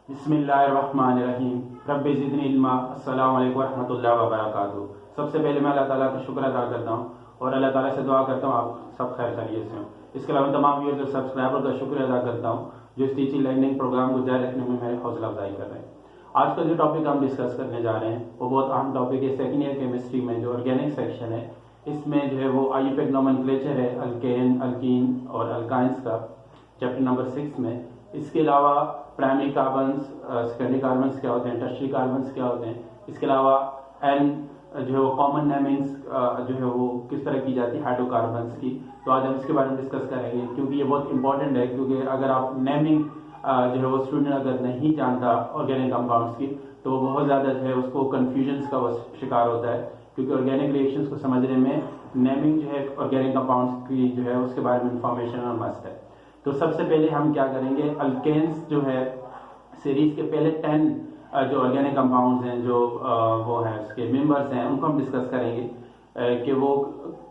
बिस्मिल्लाहिर्रहमानिर्रहीम रब्बि ज़िदनी इल्मा। अस्सलामु अलैकुम वरहमतुल्लाहि वबरकातुहू। सबसे पहले मैं अल्लाह ताला का शुक्र अदा करता हूँ और अल्लाह ताला से दुआ करता हूँ आप सब खैर खैरियत से हों। इसके अलावा तमाम व्यूअर्स और सब्सक्राइबर का शुक्र अदा करता हूँ जो इस टीचिंग लर्निंग प्रोग्राम को जारी रखने में मेरे हौसला अफजाई कर रहे हैं। आज का जो टॉपिक हम डिस्कस करने जा रहे हैं वो बहुत अहम टॉपिक है। सेकेंड ईयर केमिस्ट्री में जो ऑर्गेनिक सेक्शन है इसमें जो है वो आईयूपैक नोमेनक्लेचर है अल्केन, अल्कीन और अल्काइंस का चैप्टर नंबर 6 में। इसके अलावा प्राइमरी कार्बन्स, सेकेंडरी कार्बन्स क्या होते हैं, टर्शियरी कार्बन्स क्या होते हैं, इसके अलावा एन जो है वो कॉमन नेमिंग्स जो है वो किस तरह की जाती है हाइड्रोकार्बन्स की। तो आज हम इसके बारे में डिस्कस करेंगे क्योंकि ये बहुत इंपॉर्टेंट है। क्योंकि अगर आप नेमिंग जो है वो स्टूडेंट अगर नहीं जानता ऑर्गेनिक कंपाउंड्स की तो बहुत ज़्यादा जो है उसको कन्फ्यूजन्स का शिकार होता है। क्योंकि ऑर्गेनिक रिएक्शंस को समझने में नेमिंग जो है ऑर्गेनिक कंपाउंड्स की जो है उसके बारे में इंफॉर्मेशन और मस्ट है। तो सबसे पहले हम क्या करेंगे, अल्केन्स जो है सीरीज के पहले 10 जो ऑर्गेनिक कंपाउंड्स हैं जो वो हैं उसके मेंबर्स हैं उनको हम डिस्कस करेंगे कि वो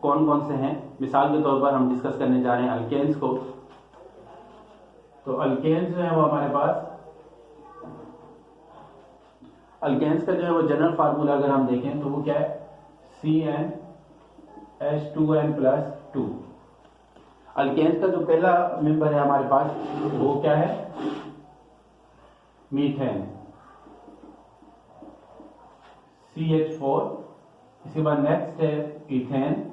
कौन कौन से हैं। मिसाल के तौर पर हम डिस्कस करने जा रहे हैं अल्केन्स को। तो अल्केन्स जो है वो हमारे पास अल्केन्स का जो है वो जनरल फार्मूला अगर हम देखें तो वो क्या है, CnH2n+2। अल्केन्स का जो पहला मेंबर है हमारे पास वो क्या है, मीथेन, CH4। इसके बाद नेक्स्ट है इथेन,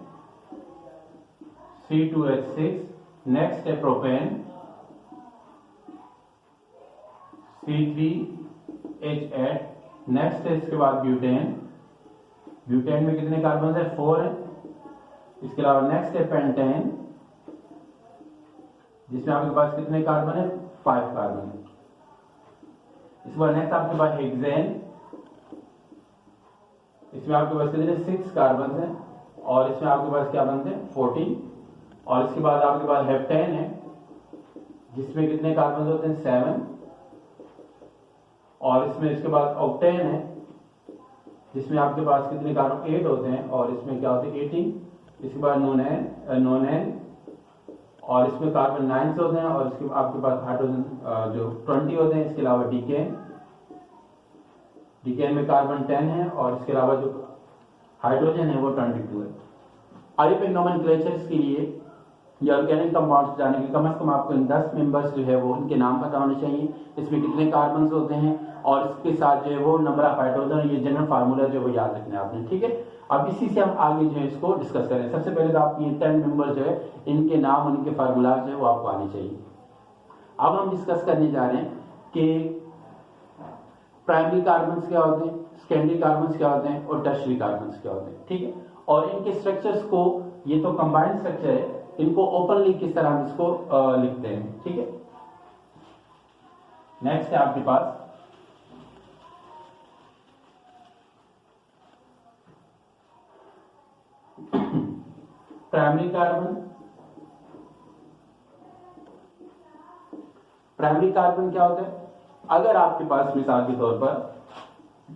C2H6। नेक्स्ट है प्रोपेन, C3H8। नेक्स्ट है इसके बाद ब्यूटेन। ब्यूटेन में कितने कार्बन है, 4 है। इसके अलावा नेक्स्ट है पेंटेन जिसमें आपके पास कितने कार्बन है, 5 कार्बन है। इसके बाद नेक्स्ट आपके पास हेक्सेन, इसमें आपके पास कितने 6 कार्बन है और इसमें आपके पास क्या बनते हैं 14। और इसके बाद आपके पास हेप्टेन है जिसमें कितने कार्बन होते हैं 7। और इसमें इसके बाद ऑक्टेन है जिसमें आपके पास कितने कार्बन 8 होते हैं और इसमें क्या होते हैं 18। इसके बाद नोनेन और इसमें कार्बन 9 होते हैं और इसके आपके पास हाइड्रोजन जो 20 होते हैं। इसके अलावा डीकेन में कार्बन 10 है और इसके अलावा जो हाइड्रोजन है वो 22 है। आईयूपैक नोमेनक्लेचर्स के लिए या ऑर्गेनिक कंपाउंड्स जाने के कम से कम आपको इन 10 मेंबर्स जो है वो उनके नाम पता होने चाहिए, इसमें कितने कार्बन होते हैं और इसके साथ जो है वो नंबर ऑफ हाइड्रोजन, ये जनरल फार्मूला जो है वो याद रखना है आपने, ठीक है। अब इसी से हम आगे जो है इसको डिस्कस करें। सबसे पहले तो आप ये 10 मेंबर जो है इनके नाम, उनके फार्मूला जो है वो आपको आने चाहिए। अब हम डिस्कस करने जा रहे हैं कि प्राइमरी कार्बन्स क्या होते हैं, सेकेंडरी कार्बन्स क्या होते हैं और टर्शियरी कार्बन्स क्या होते हैं, ठीक है। और इनके स्ट्रक्चर्स को, ये तो कंबाइंड स्ट्रक्चर है, इनको ओपनली किस तरह हम इसको लिखते हैं, ठीक है। नेक्स्ट है आपके पास प्राइमरी कार्बन। प्राइमरी कार्बन क्या होता है, अगर आपके पास मिसाल के तौर पर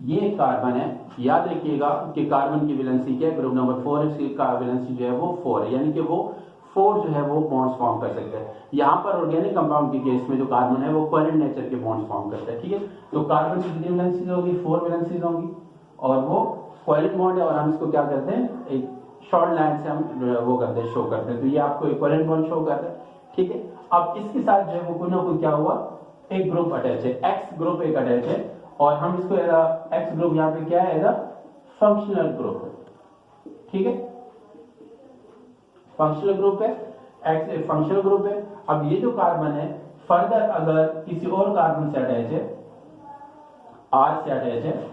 ये कार्बन है, याद रखिएगा कि कार्बन की वैलेंसी क्या है, ग्रुप नंबर 4 है, इसकी वैलेंसी जो है वो 4 है, यानी कि वो 4 जो है वो बॉन्ड्स फॉर्म कर सकते हैं। यहाँ पर ऑर्गेनिक कंपाउंड के केस में जो कार्बन है वो कोवेलेंट नेचर के बॉन्ड्स फॉर्म करता है, ठीक है। तो कार्बन की कितनी वैलेंसीज होगी, 4 वैलेंसीज होंगी और वो कोवेलेंट बॉन्ड है और हम इसको क्या करते हैं, एक शॉर्ट लाइन से हम वो करते हैं, शो करते हैं। तो ये आपको एक कोवेलेंट बॉन्ड शो करता है, ठीक है। अब इसके साथ जो है वो कोई ना कोई क्या हुआ, एक ग्रुप अटैच है, एक्स ग्रुप एक अटैच है और हम इसको एक्स ग्रुप यहाँ पे क्या है, एज अ फंक्शनल ग्रुप है, ठीक है। फंक्शनल ग्रुप है, एक्स एक फंक्शनल ग्रुप है। अब ये जो कार्बन है फर्दर अगर किसी और कार्बन से अटैच है, आर से अटैच है,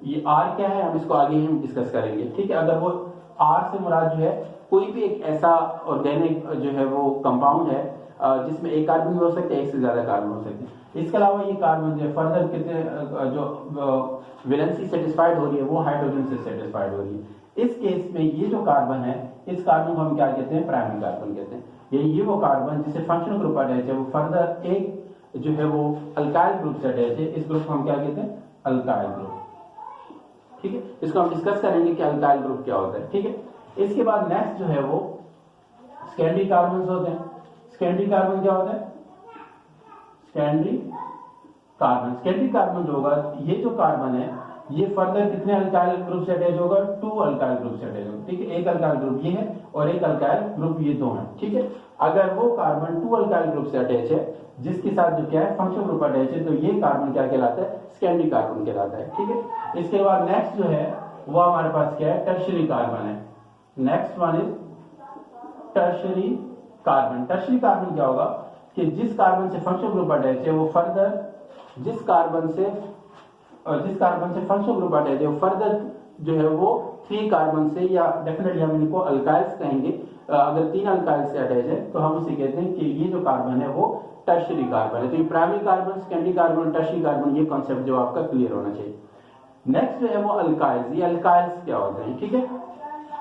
ये आर क्या है हम इसको आगे हम डिस्कस करेंगे, ठीक है। अगर वो आर से मुराद जो है कोई भी एक ऐसा ऑर्गेनिक जो है वो कंपाउंड है जिसमें एक कार्बन भी हो सकते हैं, एक से ज्यादा कार्बन हो सकते हैं। इसके अलावा ये कार्बन जो है फर्दर कितने जो वैलेंसी सेटिस्फाइड हो रही है वो हाइड्रोजन से सेटिस्फाइड हो रही है। इस केस में ये जो कार्बन है इस कार्बन को हम क्या कहते हैं, प्राइमरी कार्बन कहते हैं। ये वो कार्बन जिसे फंक्शनल ग्रुप अटैच है वो फर्दर एक जो है वो अल्काइल ग्रुप से अटैच है, इस ग्रुप को हम क्या कहते हैं, अल्काइल ग्रुप, ठीक है। इसको हम डिस्कस करेंगे कि अल्काइल ग्रुप क्या होता है, ठीक है। इसके बाद नेक्स्ट जो है वो सेकेंडरी कार्बन होते हैं। सेकेंडरी कार्बन क्या होता है, सेकेंडरी कार्बन, सेकेंडरी कार्बन जो होगा, ये जो कार्बन है ये फर्दर कितने अल्काइल ग्रुप से अटैच होगा, 2 अल्काइल ग्रुप से अटैच होगा, ठीक है। एक अल्काइल ग्रुप ये है और एक अल्काइल ग्रुप ये दो है, ठीक है। अगर वो कार्बन 2 अल्काइल ग्रुप से अटैच है जिसके साथ जो क्या है फंक्शनल ग्रुप अटैच है, तो ये कार्बन क्या कहलाता है, सेकेंडरी कार्बन कहलाता है, ठीक है। इसके बाद नेक्स्ट जो है वो हमारे पास क्या है, टर्शियरी कार्बन है। Next one is tertiary carbon. Tertiary carbon क्या होगा कि जिस कार्बन से फंक्शनल ग्रुप अटैच है वो फर्दर जिस कार्बन से फंक्शनल ग्रुप अटैच है वो फर्दर जो है वो 3 कार्बन से, या डेफिनेटली हम इनको अल्काइल्स कहेंगे, अगर 3 अल्काइल से अटैच है तो हम इसे कहते हैं कि ये जो कार्बन है वो टर्शियरी कार्बन है। तो ये primary carbon, secondary carbon, tertiary carbon, ये कॉन्सेप्ट जो आपका क्लियर होना चाहिए। नेक्स्ट जो है वो अल्काइल्स। ये अल्काइल्स क्या होते हैं, ठीक है।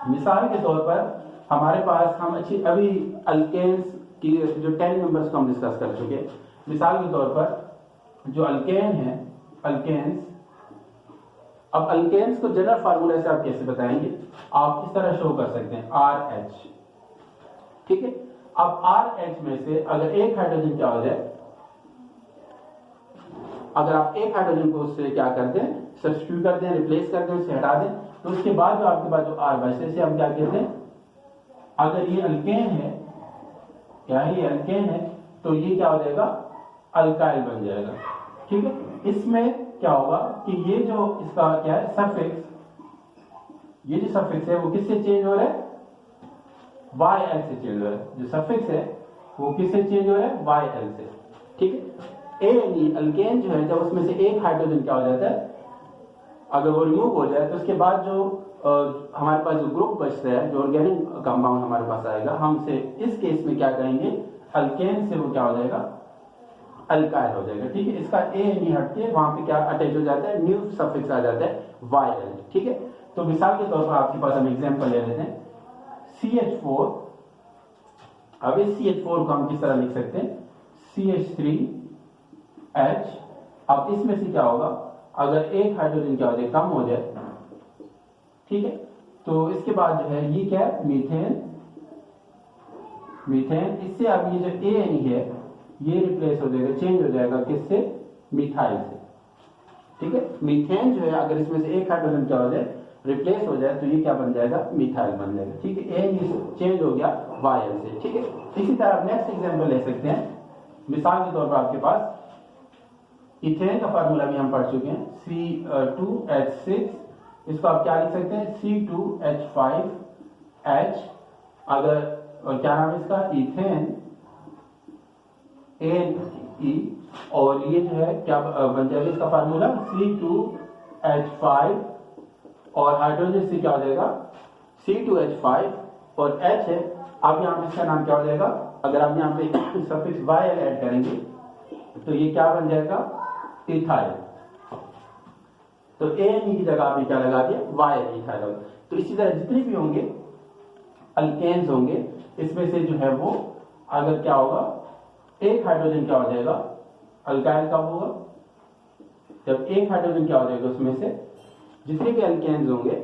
मिसाल के तौर पर हमारे पास हम अभी अल्केन्स की जो 10 मेंबर्स को हम डिस्कस कर चुके हैं। मिसाल के तौर पर जो अल्केन है, अल्केन्स, अब अल्केन्स को जनरल फार्मूला से आप कैसे बताएंगे, आप इस तरह शो कर सकते हैं RH, ठीक है। अब RH में से अगर एक हाइड्रोजन क्या हो जाए, अगर आप एक हाइड्रोजन को उससे क्या कर दें, सब्स्टिट्यूट कर दें, रिप्लेस कर दें, उसे हटा दें, तो उसके बाद जो आपके पास जो R बचते से हम क्या कहते हैं, अगर ये अल्केन है, क्या है ये अल्केन है, तो ये क्या हो जाएगा, अल्काइल बन जाएगा, ठीक है। इसमें क्या होगा कि ये जो इसका क्या है सफिक्स, ये जो सफिक्स है वो किससे चेंज हो रहा है, YL से चेंज हो रहा है। जो सफिक्स है वो किससे चेंज हो रहा है, YL से, ठीक है। ANE अल्केन जो है, जब उसमें से एक हाइड्रोजन क्या हो जाता है, अगर वो रिमूव हो जाए तो उसके बाद जो हमारे पास जो ग्रुप बचता है, जो ऑर्गेनिक कंपाउंड हमारे पास आएगा, हमसे इस केस में क्या करेंगे, अल्केन से वो क्या हो जाएगा, अल्काइल हो जाएगा, ठीक है। इसका ANE हट के वहां पे क्या अटैच हो जाता है, न्यू सफिक्स आ जाता है YL, ठीक है। तो मिसाल के तौर पर आपके पास हम एग्जांपल ले लेते हैं CH4। अब इस CH4 को हम किस तरह लिख सकते हैं, CH3H। अब इसमें से क्या होगा, अगर एक हाइड्रोजन क्या हो जाए, कम हो जाए, ठीक है, तो इसके बाद जो है ये क्या है, मीथेन। मीथेन, इससे अब ये जो ANE है ये रिप्लेस हो जाएगा, चेंज हो जाएगा किससे, मिथाइल से, ठीक है। मीथेन जो है अगर इसमें से एक हाइड्रोजन क्या हो जाए, रिप्लेस हो जाए, तो ये क्या बन जाएगा, मिथाइल बन जाएगा, ठीक है। ANE चेंज हो गया YL से, ठीक है। इसी तरह नेक्स्ट एग्जांपल ले सकते हैं। मिसाल के तौर पर आपके पास इथेन का फार्मूला भी हम पढ़ चुके हैं, C2H6, इसको आप क्या लिख सकते हैं, C2H5H। अगर और क्या नाम है इसका, इथेन ANE, और ये जो है क्या बन जाएगा इसका फार्मूला, C2H5, और हाइड्रोजन से क्या हो जाएगा, C2H5 और H है। अब यहाँ पे इसका नाम क्या हो जाएगा, अगर आप यहाँ पे सफिक्स YL ऐड करेंगे तो ये क्या बन जाएगा, इथाइल। तो ANE की जगह आपने क्या लगा दिया, YL, इथाइल। तो इसी तरह जितने भी होंगे अल्केन्स होंगे, इसमें से जो है वो अगर क्या होगा, एक हाइड्रोजन क्या हो जाएगा, अल्काइल कब होगा, जब एक हाइड्रोजन क्या हो जाएगा, उसमें से जितने भी अल्केन्स होंगे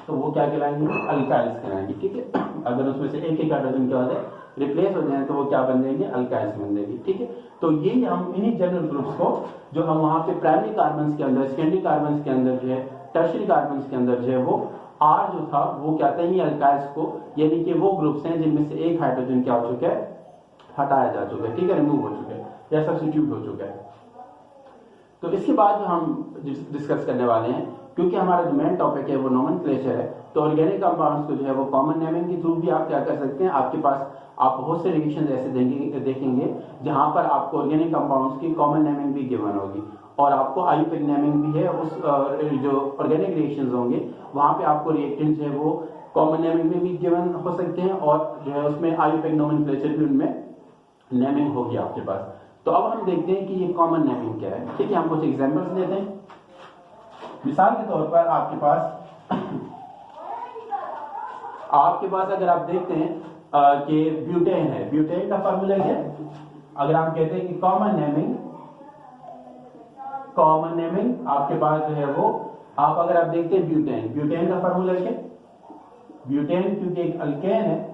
तो वो क्या कहलाएंगे, अल्काइल्स कहलाएंगे, ठीक है। अगर उसमें से एक हाइड्रोजन क्या हो जाए, रिप्लेस हो जाए, तो वो क्या बन जाएंगे, अल्काइल्स बन जाएंगे, ठीक है। तो ये हम इन्हीं जनरल ग्रुप्स को जो हम वहां पे प्राइमरी कार्बन के अंदर, सेकेंडरी कार्बन के अंदर जो है, टर्शियरी कार्बन के अंदर जो है वो R जो था वो क्या था, ही अल्काइल्स को, यानी कि वो ग्रुप्स हैं जिनमें से एक हाइड्रोजन क्या हो चुका है, हटाया जा चुका है, ठीक है, रिमूव हो चुका है या सब्स्टिट्यूट हो चुका है। तो इसके बाद जो हम डिस्कस करने वाले हैं, क्योंकि हमारा जो मेन टॉपिक है वो नोमेनक्लेचर है, तो ऑर्गेनिक कंपाउंड्स को जो है वो कॉमन नेमिंग के थ्रू भी आप क्या कर सकते हैं। आपके पास आप बहुत से रिएक्शंस ऐसे देखेंगे जहां पर आपको ऑर्गेनिक कंपाउंड्स की कॉमन नेमिंग भी गिवन होगी, और आपको आईयूपैक नेमिंग भी है। उस जो ऑर्गेनिक रिएक्शंस होंगे वहां पे आपको रिएक्टेंट्स जो है वो कॉमन नेमिंग में भी गिवन हो सकते हैं, और जो है उसमें आईयूपैक नोमेनक्लेचर भी उनमें नेमिंग होगी आपके पास। तो अब हम देखते हैं कि ये कॉमन नेमिंग क्या है, ठीक है। हम कुछ एग्जांपल्स लेते हैं। मिसाल के तौर पर आपके पास अगर आप देखते हैं कि ब्यूटेन है, ब्यूटेन का फार्मूला क्या है, अगर आप कहते हैं कि कॉमन नेमिंग आपके पास जो है वो, आप अगर आप देखते हैं ब्यूटेन का फार्मूला क्या, ब्यूटेन क्योंकि एक अल्केन है,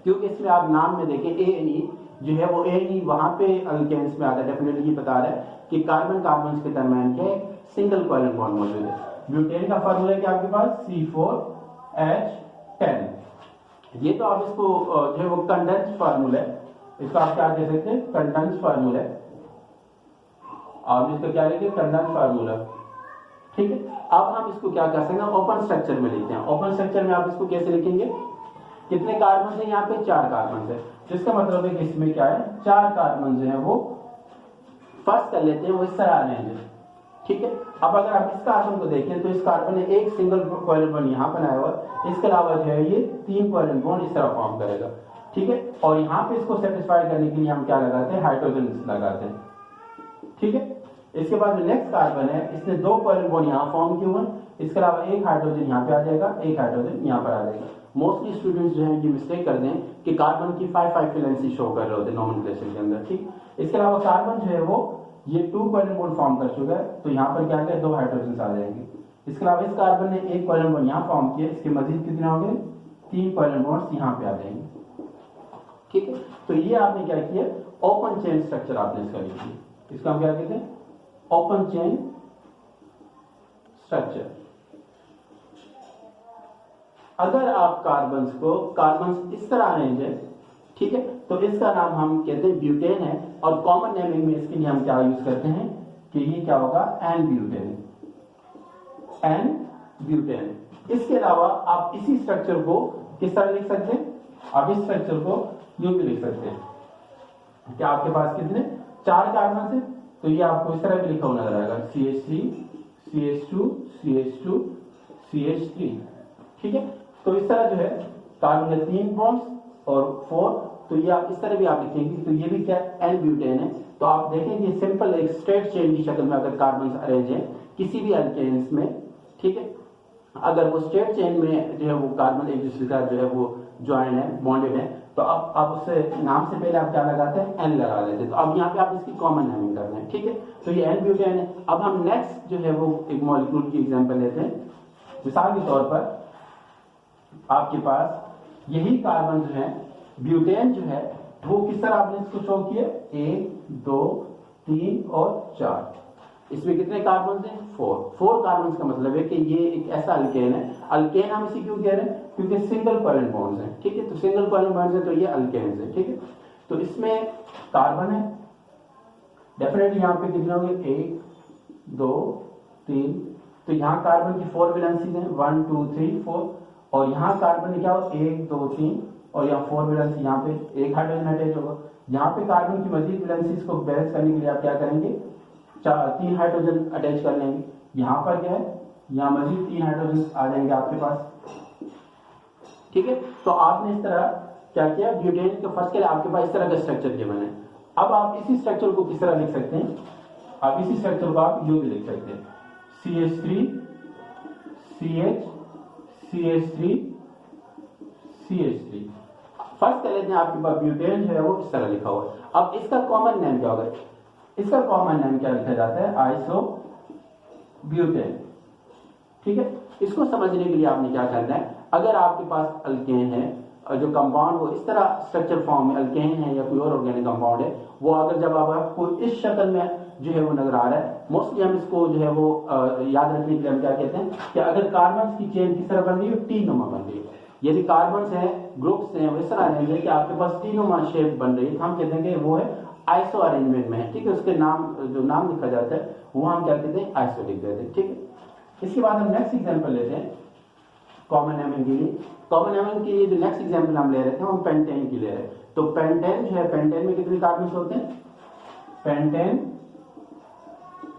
क्योंकि इसमें आप नाम में देखें ANE, जो है वो ए नहीं, वहां पे अल्केन्स में आता है। डेफिनेटली ये बता रहा है कि कार्बन कार्बन के दरमियान के सिंगल कोवैलेंट बॉन्ड मौजूद है। ब्यूटेन का फार्मूला क्या आपके पास C4H10। ये तो आप इसको जो है वो कंडेंस फार्मूला है, इसको आप क्या कह सकते हैं, कंडेंस फार्मूला है। आप इसका क्या लिखेंगे, कंडेंस फार्मूला। ठीक है, अब हम इसको क्या कर सकते हैं, ओपन स्ट्रक्चर में लिखते हैं। ओपन स्ट्रक्चर में आप इसको कैसे लिखेंगे, कितने कार्बन है यहाँ पे, 4 कार्बन है, जिसका मतलब है कि इसमें क्या है, 4 कार्बन जो है वो फर्स्ट कर लेते हैं, वो इस तरह आ रहे हैं। ठीक है, अब अगर आप इस कार्बन को देखें तो इस कार्बन ने एक सिंगल कोवैलेंट बॉन्ड यहाँ बनाया हुआ है, इसके अलावा जो है ये 3 कोवैलेंट बॉन्ड इस तरह फॉर्म करेगा। ठीक है, और यहाँ पे इसको सेटिस्फाई करने के लिए हम क्या लगाते हैं, हाइड्रोजन लगाते हैं। ठीक है, इसके बाद जो नेक्स्ट कार्बन है, इसने 2 कोवैलेंट बॉन्ड यहाँ फॉर्म किए हुए, इसके अलावा एक हाइड्रोजन यहाँ पे आ जाएगा, एक हाइड्रोजन यहाँ पर आ जाएगा। मोस्टली स्टूडेंट्स जो है ये मिस्टेक कर दें कि कार्बन की 5-5 वैलेंसी शो कर रहे होते हैं नोमेनक्लेचर के अंदर। ठीक, इसके अलावा कार्बन जो है वो ये 2 कोवैलेंट बॉन्ड फॉर्म कर चुका है, तो यहाँ पर क्या है, 2 हाइड्रोजन आ जाएंगे। इसके अलावा इस कार्बन ने एक कोवैलेंट बॉन्ड यहाँ फॉर्म किया, इसके मजीद कितने होंगे, 3 कोवैलेंट बॉन्ड्स यहाँ पे आ जाएंगे। ठीक है, तो ये आपने क्या किया, ओपन चेन स्ट्रक्चर आपने इसका लिख दिया। इसका हम क्या कहते हैं, ओपन चेन स्ट्रक्चर। अगर आप कार्बन इस तरह अरेंज है, ठीक है, तो इसका नाम हम कहते हैं ब्यूटेन है, और कॉमन नेमिंग में इसके लिए हम क्या यूज करते हैं कि ये क्या होगा, एन ब्यूटेन। इसके अलावा आप इसी स्ट्रक्चर को किस तरह लिख सकते हैं, आप इस स्ट्रक्चर को यूं भी लिख सकते हैं कि आपके पास कितने, 4 कार्बन है, तो ये आपको इस तरह भी लिखा हुआ नजर आएगा, CH3 CH2 CH2 CH3। ठीक है, तो इस तरह जो है कार्बन के 3 बॉन्ड्स और 4, तो ये आप इस तरह भी आप लिखेंगे, तो ये भी क्या एन ब्यूटेन है। तो आप देखेंगे सिंपल एक स्ट्रेट चेन की शक्ल में अगर कार्बन अरेंज है किसी भी अल्केन्स में, ठीक है, अगर वो स्ट्रेट चेन में जो है वो कार्बन एक दूसरे का जो है वो ज्वाइन है, बॉन्डेड है, तो आप उससे नाम से पहले आप क्या लगाते हैं, एन लगा लेते हैं। तो अब यहाँ पे आप इसकी कॉमन नेमिंग कर रहे हैं। ठीक है, तो ये एन ब्यूटेन है। अब हम नेक्स्ट जो है वो एक मॉलिक्यूल की एग्जांपल लेते हैं। मिसाल के तौर पर आपके पास यही कार्बन जो है, ब्यूटेन जो है वो किस तरह आपने इसको शो किया, 1 2 3 और 4। इसमें कितने कार्बन हैं, 4 कार्बन का मतलब है कि ये एक ऐसा अल्केन है। अल्केन हम इसी क्यों कह रहे हैं, क्योंकि सिंगल कोवैलेंट बॉन्ड्स हैं। ठीक है, तो सिंगल कोवैलेंट बॉन्ड्स है तो ये अल्केन्स है। ठीक है, तो इसमें कार्बन है, डेफिनेटली यहाँ पे कितने होंगे, 1 2 3, तो यहाँ कार्बन की 4 वैलेंसीज हैं, 1 2 3 4, और यहाँ कार्बन क्या हो, 1 2 3, और यहाँ 4 वैलेंसी, यहाँ पे एक हाइड्रोजन अटैच होगा। यहाँ पे कार्बन की मजीद वैलेंसीज को बैलेंस करने के लिए आप क्या करेंगे, 3 हाइड्रोजन अटैच कर लेंगे। यहाँ पर क्या है, यहाँ मजीद 3 हाइड्रोजन आ जाएंगे आपके पास। ठीक है, तो आपने इस तरह क्या किया, ब्यूटेन के फर्स्ट के लिए आपके पास इस तरह का स्ट्रक्चर के बने। अब आप इसी स्ट्रक्चर को किस तरह लिख सकते हैं, आप इसी स्ट्रक्चर को आप यूं भी लिख सकते हैं, CH3 CH CH3 CH3। First कर लेते हैं, आपके पास ब्यूटेन जो है वो इस तरह लिखा हुआ है। अब इसका कॉमन नेम क्या होगा, इसका कॉमन नेम क्या लिखा जाता है, आइसो ब्यूटेन। ठीक है, इसको समझने के लिए आपने क्या करना है, अगर आपके पास अल्केन है और जो कंपाउंड वो इस तरह स्ट्रक्चर फॉर्म में अल्केन है या कोई और ऑर्गेनिक कंपाउंड है, वो अगर जब आपको इस शक्ल में जो है वो नजर आ रहा है, मोस्टली हम इसको जो है वो याद रखने के लिए हम क्या कहते हैं कि अगर कार्बन की चेन किस तरह बन रही है, टी नुमा बन रही है। यदि कार्बन है, ग्रुप्स हैं, वो इस तरह रहेंगे कि आपके पास टी नुमा शेप बन रही है, तो हम कहते हैं कि वो है आइसो अरेंजमेंट में है। ठीक है, उसके नाम जो नाम लिखा जाता है वो हम क्या कहते हैं, आइसो लिख देते हैं। ठीक है, इसके बाद हम नेक्स्ट एग्जांपल लेते हैं कॉमन नेमिंग के लिए। कॉमन नेमिंग के लिए जो नेक्स्ट एग्जांपल हम ले रहे थे, हम पेंटेन की ले रहे हैं। तो पेंटेन जो है, पेंटेन में कितने कार्बन होते हैं,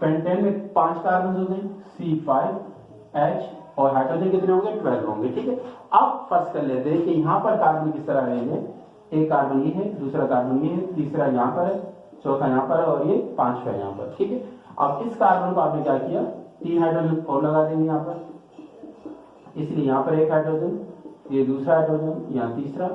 पेंटेन में 5 कार्बन होते हैं, C5H, और हाइड्रोजन कितने होंगे, 12 होंगे। ठीक है, अब फर्स्ट कर लेते हैं कि यहाँ पर कार्बन किस तरह रहेंगे, एक कार्बन ये है, दूसरा कार्बन ये है, तीसरा यहाँ पर है, चौथा यहाँ पर है, और ये 5वां यहाँ पर। ठीक है, अब इस कार्बन को आपने क्या किया, 3 हाइड्रोजन और लगा देंगे यहाँ पर, इसलिए यहाँ पर एक हाइड्रोजन, ये दूसरा हाइड्रोजन, यहाँ तीसरा,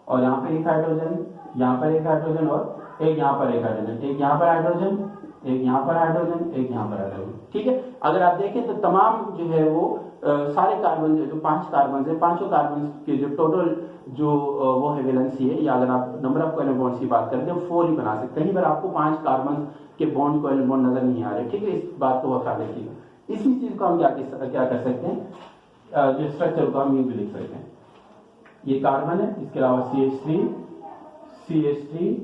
और यहाँ पे एक हाइड्रोजन, यहाँ पर एक हाइड्रोजन, और एक यहाँ पर एक हाइड्रोजन, एक यहाँ पर हाइड्रोजन, एक यहाँ पर हाइड्रोजन, एक यहाँ पर हाइड्रोजन। ठीक है, अगर आप देखें तो तमाम जो है वो सारे कार्बन जो 5 कार्बन है, पांचों कार्बन के जो टोटल जो वो है वैलेंसी है, या अगर आप नंबर ऑफ कोवेलेंट बॉन्ड्स की बात करते हैं 4 ही बना सकते हैं। कहीं पर आपको 5 कार्बन के बॉन्ड कोवेलेंट बॉन्ड नजर नहीं आ रहे, ठीक है, इस बात को ख्याल रखिएगा। इसी चीज को हम क्या कर सकते हैं, जो स्ट्रक्चर को हम यूं भी लिख सकते हैं, ये कार्बन है, इसके अलावा CH3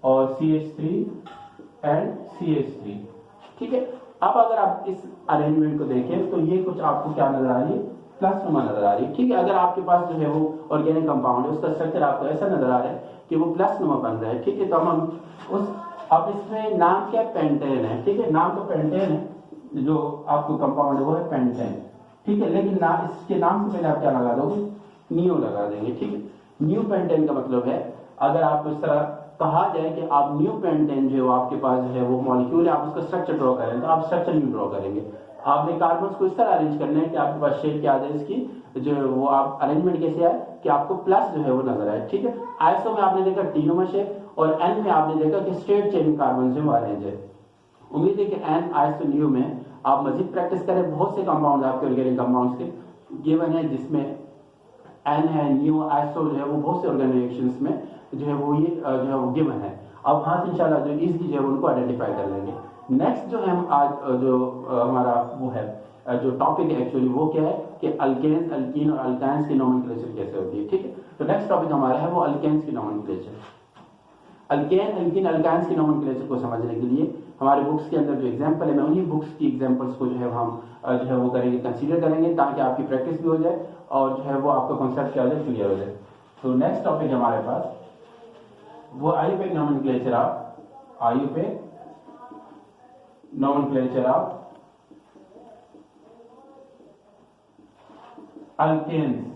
और CH3 एंड CH3, ठीक है। अब अगर आप इस अरेंजमेंट को देखें तो ये कुछ आपको क्या नजर आ रही है, प्लस नुमा नजर आ रही है, ठीक है। अगर आपके पास जो है वो ऑर्गेनिक कंपाउंड है, उसका स्ट्रक्चर आपको ऐसा नजर आ रहा है कि वो प्लस नुमा बन रहा है, ठीक है। तो हम उस अब इसमें नाम क्या पेंटेन है, ठीक है, नाम तो पेंटेन है, जो आपको कंपाउंड है वो है पेंटेन, ठीक है। लेकिन इसके नाम से पहले आप क्या लगा दोगे, न्यू लगा देंगे, ठीक है। न्यू पेंटेन का मतलब है, अगर आपको इस तरह कहा जाए कि आप न्यू पेंटेन जो आपके पास है वो मॉलिक्यूल है, आप उसका स्ट्रक्चर ड्रॉ करें, तो आप स्ट्रक्चर न्यू ड्रॉ करेंगे। आपने कार्बन को इस तरह अरेंज करना है कि आपके पास शेप क्या आ जाए, इसकी जो वो आप अरेंजमेंट कैसे आए कि आपको प्लस जो है वो नजर आए, ठीक है। आइसो में आपने देखा टी शेप, और एन में आपने देखा कि स्ट्रेट चेन कार्बन जो अरेंज है। उम्मीद है कि एन आइसो न्यू में आप मजीद प्रैक्टिस करें। बहुत से कंपाउंड आपके ऑर्गेनिक कंपाउंड्स के गिवन है, जिसमें एन है, न्यू, आइसो जो है वो बहुत से ऑर्गेनाइजेशंस में जो है वो ये जो है वो गिवन है। अब वहां से इंशाल्लाह जो इजीली जो है उनको आइडेंटिफाई कर लेंगे। नेक्स्ट जो है हम आज जो हमारा वो है जो टॉपिक है एक्चुअली वो क्या है कि अल्केन्स, अल्कीन और अल्काइंस की नोमेनक्लेचर कैसे होती है, ठीक है। तो नेक्स्ट टॉपिक हमारा है वो अल्केन्स की नोमेनक्लेचर। अल्केन, अल्कीन, अल्काइंस की नोमेनक्लेचर को समझने के लिए हमारे बुक्स के अंदर जो एग्जांपल है, मैं उन्हीं बुक्स की एग्जांपल्स को जो है हम जो है वो करेंगे, कंसीडर करेंगे, ताकि आपकी प्रैक्टिस भी हो जाए और जो है वो आपका कॉन्सेप्ट क्या हो जाए, क्लियर हो जाए। तो नेक्स्ट टॉपिक हमारे पास वो आयुर्वेद नोमेनक्लेचर ऑफ अल्केन्स।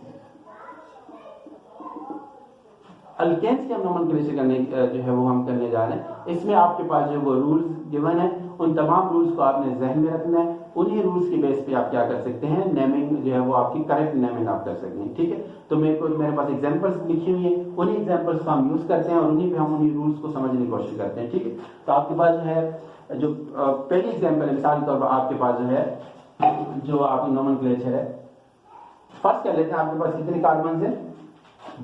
अल्केन्स के हम नोमेनक्लेचर करने जो है वो हम करने जा रहे हैं। इसमें आपके पास जो वो रूल्स गिवन है, उन तमाम रूल्स को आपने जहन में रखना है। उन्हीं रूल्स के बेस पे आप क्या कर सकते हैं, नेमिंग जो है वो आपकी करेक्ट नेमिंग आप कर सकते हैं, ठीक है। तो मेरे पास एग्जांपल्स लिखी हुई है, उन्हीं एग्जांपल्स को हम यूज करते हैं और उन्हीं पे हम उन्हीं रूल्स को समझने की कोशिश करते हैं, ठीक है। तो आपके पास जो है जो पहली एग्जांपल है, मिसाल के तौर पर आपके पास जो है जो आपकी नोमेनक्लेचर है, फर्स्ट कर लेते हैं। आपके पास कितने कार्बन है,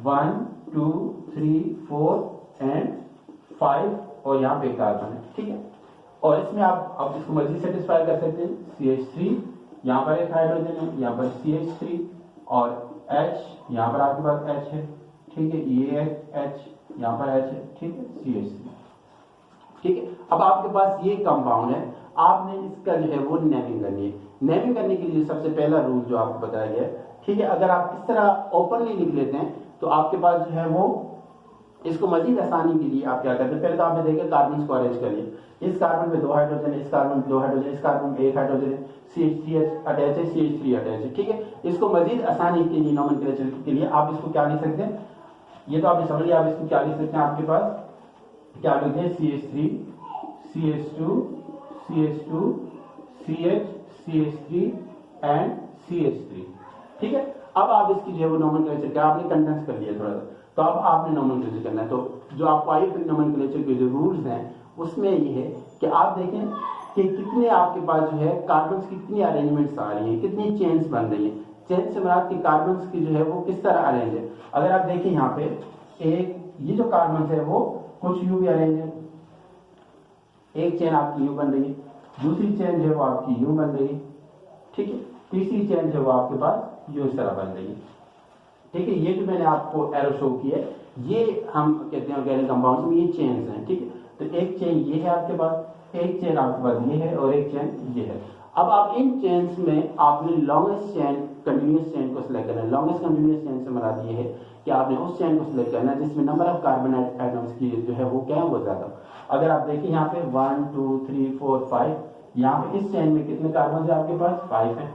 1 2 3 4 एंड 5, और यहाँ पे कार्बन है, ठीक है। और इसमें आप इसको मजीद सेटिस्फाई कर सकते हैं। CH3 यहाँ पर एक हाइड्रोजन है, यहाँ पर CH3 और H यहाँ पर आपके पास H है, ठीक है। ये H यहाँ पर H है, ठीक है, CH3, ठीक है। अब आपके पास ये कंपाउंड है, आपने इसका जो है वो नेमिंग करनी है। नेमिंग करने के लिए सबसे पहला रूल जो आपको बताया गया है, ठीक है, अगर आप इस तरह ओपनली लिख लेते हैं तो आपके पास जो है वो इसको मजीद आसानी के लिए आप क्या करते हैं, पहले तो आपने देखा कार्बन को अरेंज कर लिया। इस कार्बन में 2 हाइड्रोजन, इस कार्बन में 2 हाइड्रोजन, इस कार्बन में 1 हाइड्रोजन है, CH3 अटैच है, CH3 अटैच है, ठीक है। इसको मजीद आसानी के लिए नोमेनक्लेचर के लिए आप इसको क्या लिख सकते हैं, ये तो आपने समझ लिया। आप इसको क्या लिख सकते हैं, आपके पास क्या लिखते हैं, CH3 CH2 CH2 CH CH3 and CH3, ठीक है। अब आप इसकी जो है वो नोमेनक्लेचर क्या आपने कंडेंस कर लिया थोड़ा सा, तो अब आपने नोमेनक्लेचर करना है। तो जो आपको आयुर्वेदिक नोमेनक्लेचर के जो रूल्स हैं उसमें ये है कि आप देखें कि कितने आपके पास जो है कार्बन की कितनी अरेंजमेंट्स आ रही हैं, कितनी चेन्स बन रही हैं। चेन से मुराद की कार्बन की जो है वो किस तरह अरेंज है। अगर आप देखें यहाँ पे एक ये जो कार्बन है वो कुछ यूं भी अरेंज है, एक चेन आपकी यूं बन रही है, दूसरी चेन जो है वो आपकी यूं बन रही है, ठीक है, तीसरी चेन जो है वो आपके पास यूं इस तरह बन रही है, ठीक है। ये जो मैंने आपको एरो शो किया है, ये हम कहते हैं ऑर्गेनिक कंपाउंड्स में ये चेन्स हैं, ठीक है। तो एक चेन ये है आपके पास, एक चेन आपके पास ये है और एक चेन ये है। अब आप इन चेन्स में आपने लॉन्गेस्ट चेन, कंटिन्यूअस चेन को सिलेक्ट करना है। लॉन्गेस्ट कंटिन्यूअस चेन से मुराद ये है कि आपने उस चेन को सिलेक्ट करना है जिसमें नंबर ऑफ कार्बन एटम्स की जो है वो क्या है वो ज्यादा। अगर आप देखिए यहाँ पे 1 2 3 4 5, यहाँ पे इस चेन में कितने कार्बन है आपके पास, 5 है।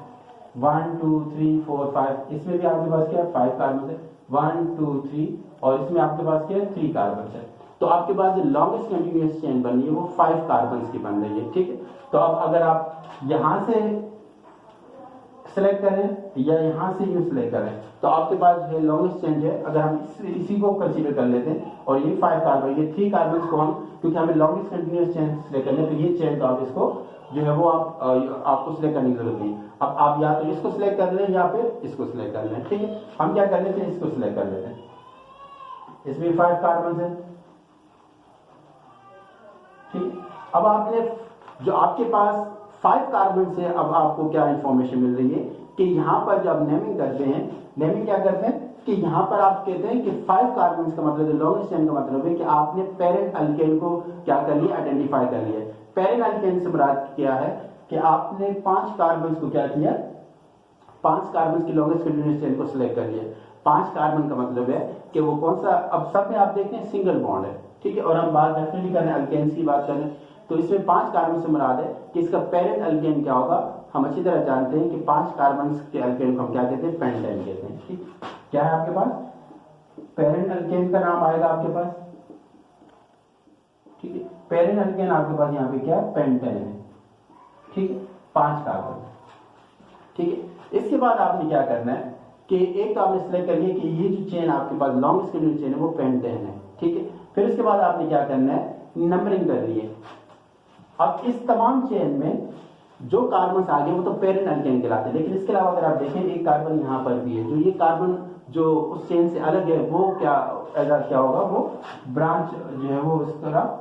1 2 3 4 5, इसमें भी आपके पास क्या है, 5 कार्बन है। 1 2 3, और इसमें आपके पास क्या है, 3 कार्बन है। तो आपके पास जो लॉन्गेस्ट कंटिन्यूअस चेन बन रही है वो 5 कार्बन की बन रही है, ठीक है। तो अब अगर आप यहां से सेलेक्ट करें या यहाँ से यूं सेलेक्ट करें, तो आपके पास जो है लॉन्गेस्ट चेन है। अगर हम इसी को कंसीडर कर लेते हैं और ये 5 कार्बन, ये 3 कार्बन को हम, क्योंकि हमें लॉन्गेस्ट कंटिन्यूअस चेन सेलेक्ट करना है, तो ये चेन तो आप इसको जो है वो आपको सिलेक्ट करने की जरूरत नहीं। अब आप या तो इसको सिलेक्ट कर लें या फिर इसको सिलेक्ट कर लें, ठीक है। हम क्या कर लेते हैं, इसको सिलेक्ट कर लेते हैं। इसमें 5 कार्बन है, ठीक। अब आपने जो आपके पास 5 कार्बन से अब आपको क्या इंफॉर्मेशन मिल रही है कि यहाँ पर जब नेमिंग करते हैं, नेमिंग क्या करते हैं कि यहाँ पर आप कहते हैं कि 5 कार्बन का मतलब, लॉन्गेस्ट चेन का मतलब है कि आपने पेरेंट अल्केन को क्या कर लिया, आइडेंटिफाई कर लिया। पेरेंट अल्केन से मुराद क्या है कि आपने 5 कार्बन को क्या किया, 5 कार्बन की लॉन्गेस्ट कंटिन्यूअस चेन को सिलेक्ट कर लिया। 5 कार्बन का मतलब है कि वो कौन सा, अब सब में आप देखते हैं सिंगल बॉन्ड है, ठीक है। और हम बात डेफिनेटली करें अल्केन्स की बात करें तो इसमें 5 कार्बन से मुराद है कि इसका पेरेंट अल्केन क्या होगा। हम अच्छी तरह जानते हैं कि 5 कार्बन के अल्केन को हम क्या कहते हैं, पेंटेन कहते हैं, ठीक। क्या है आपके पास, पेरेंट अल्केन का नाम आएगा आपके पास, ठीक है। पेरेंट अल्केन आपके पास यहाँ पे क्या, पेंटेन है, ठीक है, 5 कार्बन, ठीक है। इसके बाद आपने क्या करना है कि एक तो आपने सिलेक्ट कर लिया कि ये जो चेन आपके पास लॉन्गेस्ट कंटिन्यूअस चेन है वो पेंटेन है, ठीक है। फिर उसके बाद आपने क्या करना है, नंबरिंग कर रही है। अब इस तमाम चेन में जो कार्बन आ गए वो तो पेरेंट अल्केन कहलाते हैं, लेकिन इसके अलावा अगर आप देखें एक कार्बन यहाँ पर भी है, जो ये कार्बन जो उस चेन से अलग है वो क्या क्या होगा, वो ब्रांच जो है वो इस तरह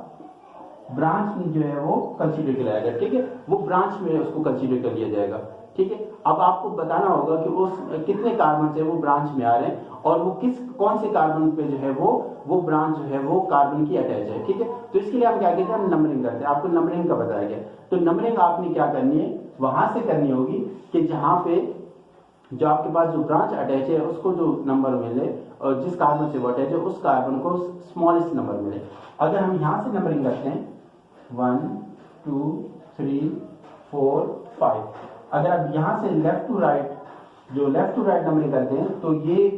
ब्रांच जो है वो कंसीडर किया जाएगा, ठीक है। वो ब्रांच में उसको कंसीडर कर लिया जाएगा, ठीक है। अब आपको बताना होगा कि उस कितने कार्बन से वो ब्रांच में आ रहे हैं और वो कौन से कार्बन पे जो है वो ब्रांच जो है वो कार्बन की अटैच है, ठीक है। तो इसके लिए हम क्या कहते हैं, हम नंबरिंग करते हैं। आपको नंबरिंग का बताया गया, तो नंबरिंग आपने क्या करनी है, वहां से करनी होगी कि जहां पे जो आपके पास जो ब्रांच अटैच है उसको जो नंबर मिले और जिस कार्बन से वो अटैच है उस कार्बन को स्मॉलेस्ट नंबर मिले। अगर हम यहाँ से नंबरिंग करते हैं 1 2 3 4 5, अगर आप यहाँ से लेफ्ट टू राइट नंबरिंग करते हैं तो ये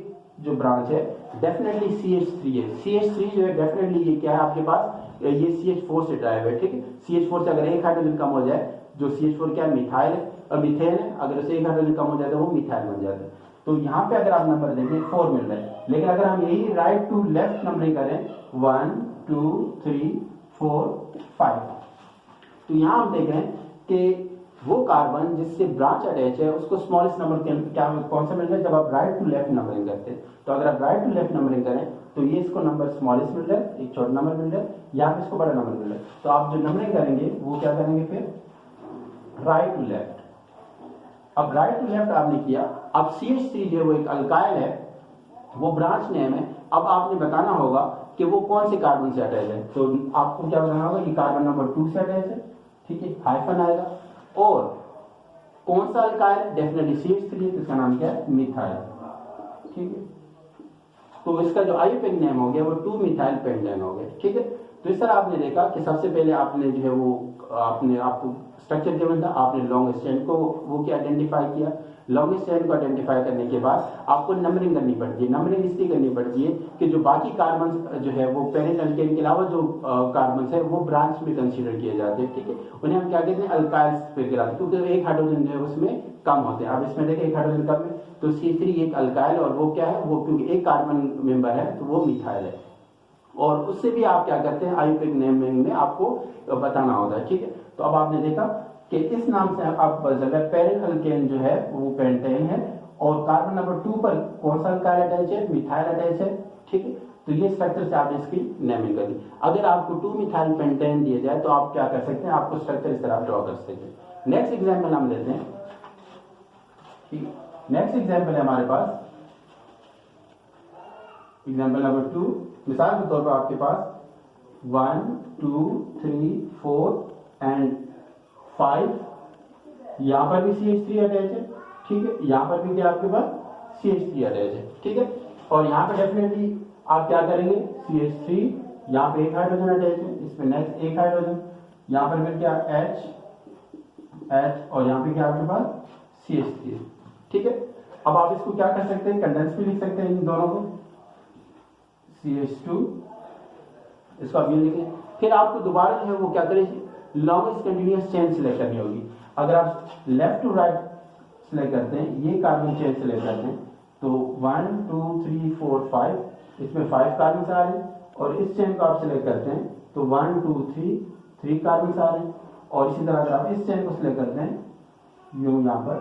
जो ब्रांच है डेफिनेटली CH3 है। CH3 जो है डेफिनेटली ये क्या है आपके पास, ये CH4 से ड्राइव है, ठीक है। CH4 से अगर एक हाइड्रोजन कम हो जाए, जो CH4 क्या मिथाइल है और मीथेन है, अगर उसे एक हाइड्रोजन कम हो जाए तो वो मिथाइल बन जाता है। तो यहाँ पे अगर आप नंबर देखें 4 मिल रहा है, लेकिन अगर हम यही राइट टू लेफ्ट नंबरिंग करें 1 2 3 4 5, तो यहाँ हम देख रहे हैं कि वो कार्बन जिससे ब्रांच अटैच है उसको स्मॉलेस्ट नंबर क्या कौन सा मिल रहा है, जब आप राइट टू लेफ्ट नंबरिंग करते हैं। तो अगर आप राइट टू लेफ्ट नंबरिंग करें तो ये इसको नंबर स्मॉलेस्ट मिल रहा है, एक छोटा नंबर मिल रहा है, यहाँ पे इसको बड़ा नंबर मिल रहा है। तो आप जो नंबरिंग करेंगे वो क्या करेंगे, फिर राइट टू लेफ्ट। अब राइट टू लेफ्ट आपने किया। अब CH3 जो है वो एक अल्काइल है, वो ब्रांच नेम है। अब आपने बताना होगा कि वो कौन से कार्बन से अटैच है, तो आपको क्या बताना होगा, ये कार्बन नंबर 2 से अटैच है, ठीक है, हाइफन आएगा। और कौन सा अल्काइल, डेफिनेटली CH3 है, तो इसका नाम क्या है, मिथाइल, ठीक है। तो इसका जो आईयूपीएक नेम हो गया वो 2 मिथाइल पेंटेन हो गया, ठीक है। तो इस तरह आपने देखा कि सबसे पहले आपने जो है वो आपने आपको स्ट्रक्चर गिवन था, आपने लॉन्गेस्ट चेन को वो क्या आइडेंटिफाई किया। लॉन्गेस्ट चेन को आइडेंटिफाई करने के बाद आपको नंबरिंग करनी पड़ती है। नंबरिंग इसलिए करनी पड़ती है कि जो बाकी कार्बन जो है वो पेरेंट अल्केन के अलावा जो कार्बन है वो ब्रांच में कंसीडर किए जाते हैं, ठीक है। उन्हें हम क्या कहते हैं, अल्काइल्स पे गिराते हैं, क्योंकि एक हाइड्रोजन जो है उसमें कम होते हैं। अब इसमें देखिए एक हाइड्रोजन कम है तो CH3 एक अल्काइल, और वो क्या है, वो क्योंकि एक कार्बन मेंबर है तो वो मिथाइल है। और उससे भी आप क्या करते हैं, आईयूपीएक नेमिंग में आपको बताना होता है, ठीक है। तो अब आपने देखा कि इस नाम से आप पेरेंट अल्केन जो है वो पेंटेन है, और कार्बन नंबर 2 पर कौन सा अल्काइल अटैच है, मिथाइल अटैच है, ठीक है। तो ये स्ट्रक्चर से आपने इसकी नेमिंग करी। अगर आपको 2 मिथाइल पेंटेन दिया जाए तो आप क्या कर सकते हैं, आपको स्ट्रक्चर इस तरह ड्रॉ कर सकते हैं। नेक्स्ट एग्जाम्पल हम लेते हैं, ठीक है। नेक्स्ट एग्जाम्पल है हमारे पास एग्जाम्पल नंबर 2। मिसाल के तौर पर आपके पास 1 2 3 4 एंड 5, यहां पर भी CH3 अटैच है, ठीक है। यहां पर भी क्या आपके पास CH3 अटैच है, ठीक है। और यहां पर डेफिनेटली आप क्या करेंगे, CH3 यहां पे एक हाइड्रोजन अटैच है, इसमें नेक्स्ट एक हाइड्रोजन, यहां पर फिर क्या H और यहां पे क्या आपके पास CH3, ठीक है। अब आप इसको क्या कर सकते हैं, कंडेंस भी लिख सकते हैं इन दोनों को, CH2, इसको आप ये लिखें। फिर आपको दोबारा जो है वो क्या करें, लॉन्गेस्ट कंटिन्यूअस चेन सिलेक्ट करनी होगी। अगर आप लेफ्ट टू राइट सिलेक्ट करते हैं, ये कार्बन चेन सिलेक्ट करते हैं, तो 1 2 3 4 5 इसमें 5 कार्बन आ रहे हैं। और इस चेन को आप सिलेक्ट करते हैं तो 1 2 3 कार्बन आ रहे हैं। और इसी तरह अगर आप इस चेन को सिलेक्ट करते हैं यहाँ पर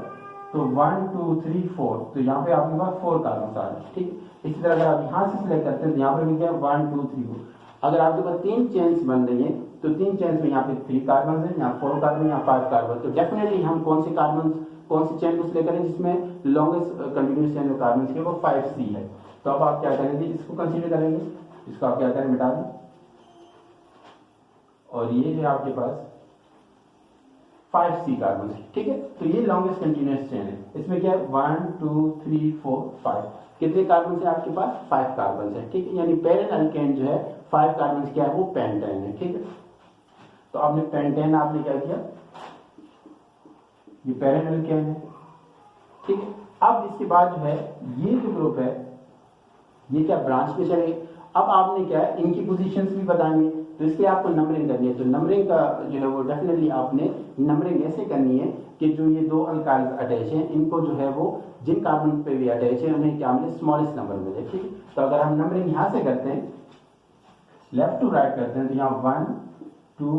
तो 1 2 3 4, तो यहाँ पे आपके पास 4 कार्बन आ रहे हैं। ठीक, इसी तरह अगर आप यहाँ से सिलेक्ट करते हैं तो यहाँ पर भी क्या 1 2 3 4। अगर आपके पास 3 चेन्स बन रही है तो 3 चेन्स में यहाँ पे 3 कार्बन है, यहाँ 4 कार्बन, यहाँ 5 कार्बन। तो डेफिनेटली हम कौन से चेन को सिलेक्ट करें जिसमें लॉन्गेस्ट कंटिन्यूस चेन कार्बन है वो 5C है। तो अब आप क्या करेंगे, इसको कंसीडर करेंगे, इसको आप क्या करें, मिटा दें। और ये है आपके पास 5C कार्बन है। ठीक है, तो ये लॉन्गेस्ट कंटिन्यूस चेन है। इसमें क्या है 1 2 3 4 5, कितने कार्बन है आपके पास, 5 कार्बन है। ठीक है, यानी पेरेंट अल्केन जो है 5 कार्बन क्या है वो पेंटेन है। ठीक है, तो आपने पेंटेन आपने क्या किया, ये पेरेंट अल्केन है। ठीक है, अब इसके बाद जो है ये जो ग्रुप है ये क्या ब्रांच पे चले। अब आपने क्या है इनकी पोजीशंस भी बताएंगे, तो इसके आपको नंबरिंग करनी है। तो नंबरिंग का जो है वो डेफिनेटली आपने नंबरिंग ऐसे करनी है कि जो ये 2 अल्काइल्स अटैच हैं इनको जो है वो जिन कार्बन पे भी अटैच है उन्हें क्या मिले, स्मॉलेस्ट नंबर मिले। ठीक है, तो अगर हम नंबरिंग यहां से करते हैं, लेफ्ट टू राइट करते हैं, तो यहाँ 1 2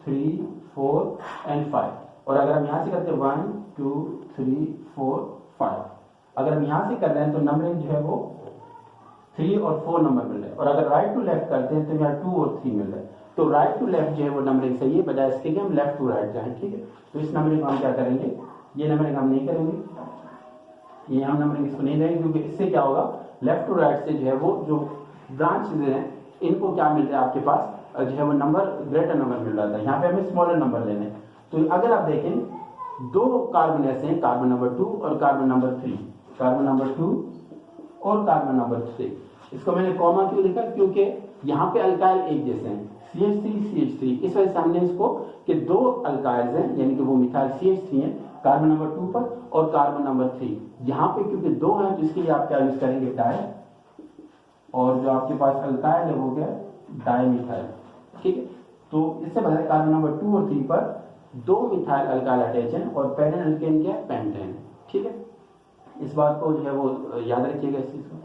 3 4 एंड 5। और अगर हम यहां से करते हैं 1 2 3 4 5, अगर हम यहां से कर रहे हैं तो नंबरिंग जो है वो 3 और 4 नंबर मिल रहे हैं। और अगर राइट टू लेफ्ट करते हैं तो यहाँ 2 और 3 मिल रहे हैं। तो राइट टू लेफ्ट जो है वो नंबरिंग सही है, बजाय इसके कि हम लेफ्ट टू राइट जाएं। ठीक है, तो इस नंबरिंग को हम क्या करेंगे, ये नंबरिंग हम नहीं करेंगे, ये हम नंबरिंग इसको नहीं देंगे, क्योंकि इससे क्या होगा, लेफ्ट टू राइट से जो है वो जो ब्रांचेज हैं इनको क्या मिल रहा है आपके पास जो है वो नंबर ग्रेटर नंबर मिल रहा था। यहाँ पे हमें स्मॉलर नंबर लेने। तो अगर आप देखें 2 कार्बन ऐसे हैं, कार्बन नंबर 2 और कार्बन नंबर 3, कार्बन नंबर 2 और कार्बन नंबर 3। इसको मैंने कॉमा क्यों लिखा, क्योंकि यहाँ पे अल्काइल एक जैसे हैं, CH3 इस वजह से हमने इसको कि 2 अल्काइल्स हैं, यानी कि वो मिथाइल CH3 है कार्बन नंबर 2 पर और कार्बन नंबर 3 यहाँ पे, क्योंकि 2 हैं तो इसके लिए आप क्या यूज करेंगे, डाई। और जो आपके पास अल्काइल है वो क्या, डाई मिथाइल। ठीक है, तो इससे पता है कार्बन नंबर 2 और 3 पर 2 मिथाइल अल्काइल अटैच हैं और पेरेंट अल्केन क्या है, पेंटेन। ठीक है, इस बात को जो है वो याद रखिएगा इस चीज को।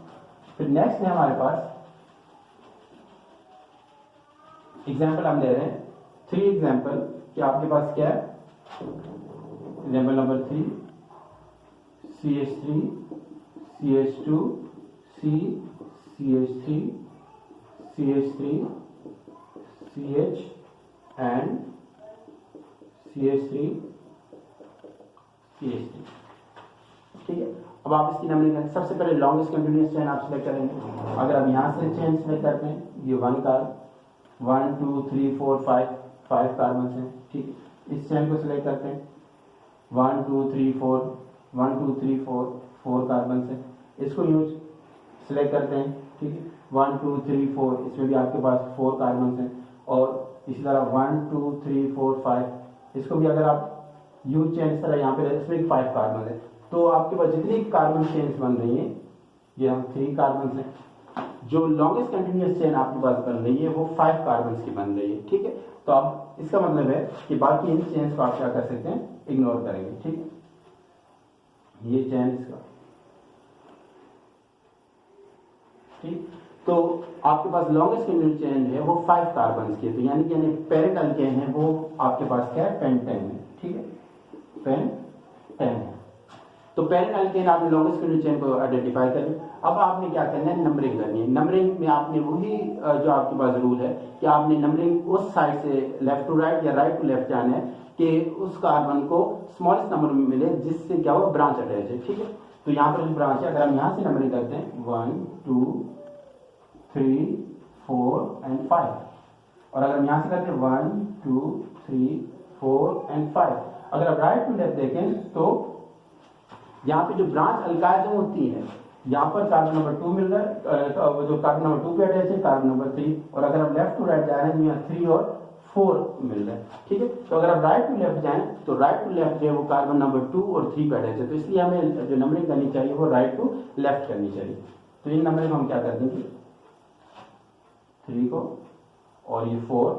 फिर नेक्स्ट है हमारे पास एग्जाम्पल हम ले रहे हैं 3 एग्जाम्पल कि आपके पास क्या है, example number 3 CH3 CH2 C CH3 CH3 CH and CH3 CH3। ठीक है, अब आप इसकी नंबरिंग करें। सबसे पहले लॉन्गेस्ट कंटिन्यूअस चेन आप सिलेक्ट करेंगे। अगर आप यहाँ से चेन सिलेक्ट करते हैं, ये 1 2 3 4 5 कार्बन है। ठीक है, इस चेन को सिलेक्ट करते हैं, 1 2 3 4 1 2 3 4 कार्बन है। इसको यूज सिलेक्ट करते हैं। ठीक है, 1 2 3 4 इसमें भी आपके पास 4 कार्बन है। और इसी तरह 1 2 3 4 5 इसको भी अगर आप यूज चेन इस तरह यहाँ पे इसमें 5 कार्बन है। तो आपके पास जितनी कार्बन चेन्स बन रही हैं ये हम 3 कार्बन हैं। जो लॉन्गेस्ट कंटिन्यूअस चेन आपके पास बन रही है वो 5 कार्बन की बन रही है। ठीक है, तो अब इसका मतलब है कि बाकी इन चेन्स को आप क्या कर सकते हैं, इग्नोर करेंगे। ठीक है, ये चेन इसका। ठीक, तो आपके पास लॉन्गेस्ट कंटिन्यूअस चेन है वो 5 कार्बन की है, तो यानी पेरेंट अल्केन है वो आपके पास क्या है, पेंटेन है। ठीक है, पेंटेन है। तो पेरेंट अल्केन आपने लॉन्गेस्ट कंटिन्यूअस चेन को आइडेंटिफाई कर लिया। अब आपने क्या करना है, नंबरिंग करनी है। नंबरिंग में आपने वही जो आपके पास रूल है कि आपने नंबरिंग उस साइड से लेफ्ट टू राइट या राइट टू लेफ्ट जाना है कि उस कार्बन को स्मॉलेस्ट नंबर में मिले जिससे क्या हो, ब्रांच अटैच है। ठीक है, तो यहाँ पर जो ब्रांच है अगर हम यहाँ से नंबरिंग करते हैं 1 2 3 4 एंड 5, और अगर हम यहाँ से करते हैं 1 2 3 4 एंड 5, अगर आप राइट टू लेफ्ट देखें तो यहाँ पे जो ब्रांच अल्काइल है वो 3 है। यहाँ पर कार्बन नंबर 2 मिल रहा है, जो कार्बन नंबर 2 पे अटैच है कार्बन नंबर 3, और अगर हम लेफ्ट टू राइट जा रहे हैं तो यहाँ 3 और 4 मिल रहा है। ठीक है, तो अगर आप राइट टू लेफ्ट जाएं तो राइट टू लेफ्ट जो है वो कार्बन नंबर 2 और 3 पे अटैच है, तो इसलिए हमें जो नंबरिंग करनी चाहिए वो राइट टू लेफ्ट करनी चाहिए। तो इन नंबरिंग हम क्या कर देंगे, 3 को और ये 4।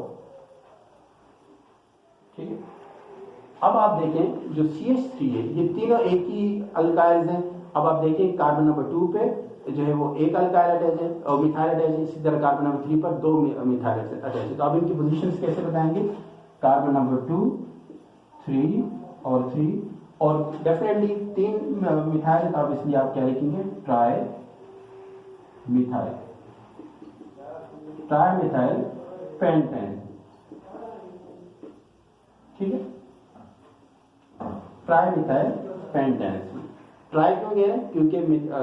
ठीक है, अब आप देखें जो CH3 है, ये तीनों एक ही अल्काइल्स हैं। अब आप देखें कार्बन नंबर 2 पे जो है वो एक अल्काइल अटैच है और मिथाइल अटैच है, इसी तरह कार्बन नंबर 3 पर 2 मिथाइल अटैच है। तो आप इनकी पोजीशंस कैसे बताएंगे? कार्बन नंबर 2, 3 और 3, और डेफिनेटली 3 मिथाइल, अब इसलिए आप क्या लिखेंगे? Tri methyl, tri methyl pentane, ठीक है, ट्राई मिथाइल पेंटेन। ट्राई क्यों कह रहे हैं? क्योंकि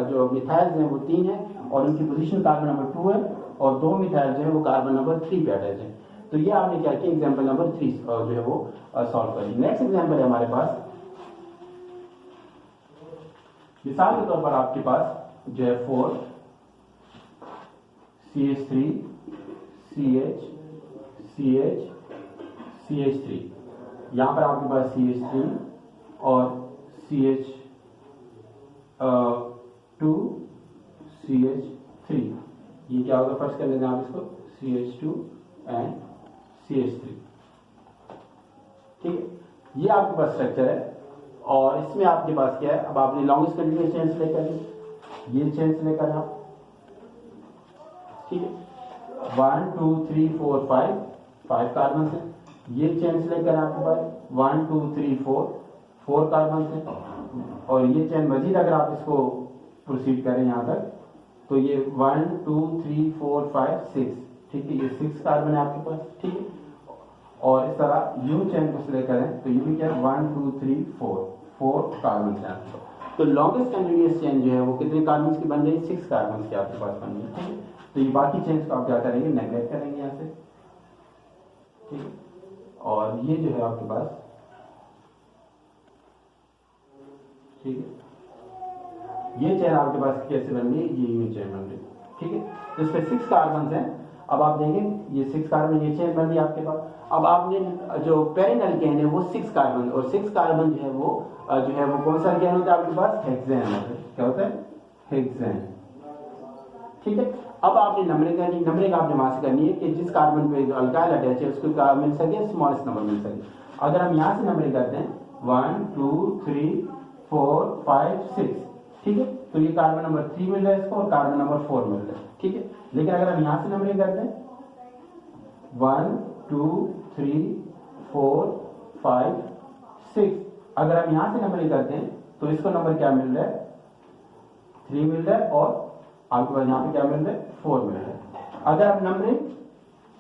जो मिथाइल्स हैं वो 3 हैं और उनकी पोजीशन कार्बन नंबर 2 है, और 2 मिथाइल जो है वो कार्बन नंबर 3 पे अटैच है। तो ये आपने क्या किया? एग्जांपल नंबर 3 जो है वो सॉल्व करिए। नेक्स्ट एग्जांपल है हमारे पास, मिसाल के तौर पर आपके पास जो है 4 CH3 CH CH CH3, यहां पर आपके पास CH3 और CH2 CH3, ये क्या होगा? फर्स्ट कर लेते हैं आप इसको, CH2 एंड CH3, ठीक है। ये आपके पास स्ट्रक्चर है और इसमें आपके पास क्या है? अब आपने लॉन्गेस्ट कंटिन्यूअस चेन सेलेक्ट कर ली, ये चेन सेलेक्ट करना, ठीक है। 1 2 3 4 5 कार्बन है। ये चेन सेलेक्ट करना आपके पास 1 2 3 4 कार्बन है, और ये चेन मजीद अगर आप इसको प्रोसीड करें यहाँ तक तो ये 1 2 3 4 5 6, ठीक है, ये 6 कार्बन है आपके पास, ठीक है। और इस तरह यू चेन को सिलेक्ट करें तो ये भी क्या है? 1 2 3 4 कार्बन है आपके पास। तो लॉन्गेस्ट कंटिन्यूअस चेन जो है वो कितने कार्बन की बन रही है? 6 कार्बन की आपके पास बन रही है, ठीक है। तो ये बाकी चेन्स को आप क्या करेंगे? नेग्लेक्ट करेंगे यहाँ से, ठीक है। और ये जो है आपके पास, ठीक है, ये चेन आपके पास कैसे बन रही है? ये यू चेन बन रही है, ठीक है। तो इस पे 6 कार्बन हैं। अब आप देखें ये 6 कार्बन, ये चेन बन रही है आपके पास। अब आपने जो पेरिन अल्केन है वो 6 कार्बन, और 6 कार्बन जो है वो कौन सा अल्केन होता है आपके पास? हेक्सेन होता है। क्या होता है? हेक्सेन, ठीक है। अब आपने नंबरिंग करनी, नंबरिंग आपने वहां से करनी है कि जिस कार्बन पे जो अल्काइल अटैच है उसको क्या मिल सके? स्मॉलेस्ट नंबर मिल सके। अगर हम यहाँ से नंबरिंग करते हैं 1 2 3 4 5 6, ठीक है, तो ये कार्बन नंबर 3 मिल रहा है इसको, और कार्बन नंबर 4 मिल रहा है, ठीक है। लेकिन अगर हम यहाँ से नंबरिंग करते हैं 1 2 3 4 5 6, अगर हम यहाँ से नंबरिंग करते हैं तो इसको नंबर क्या मिल रहा है? 3 मिल रहा है, और आपके पास यहाँ पे क्या मिल रहा है? 4 मिल रहा है। अगर आप नंबरिंग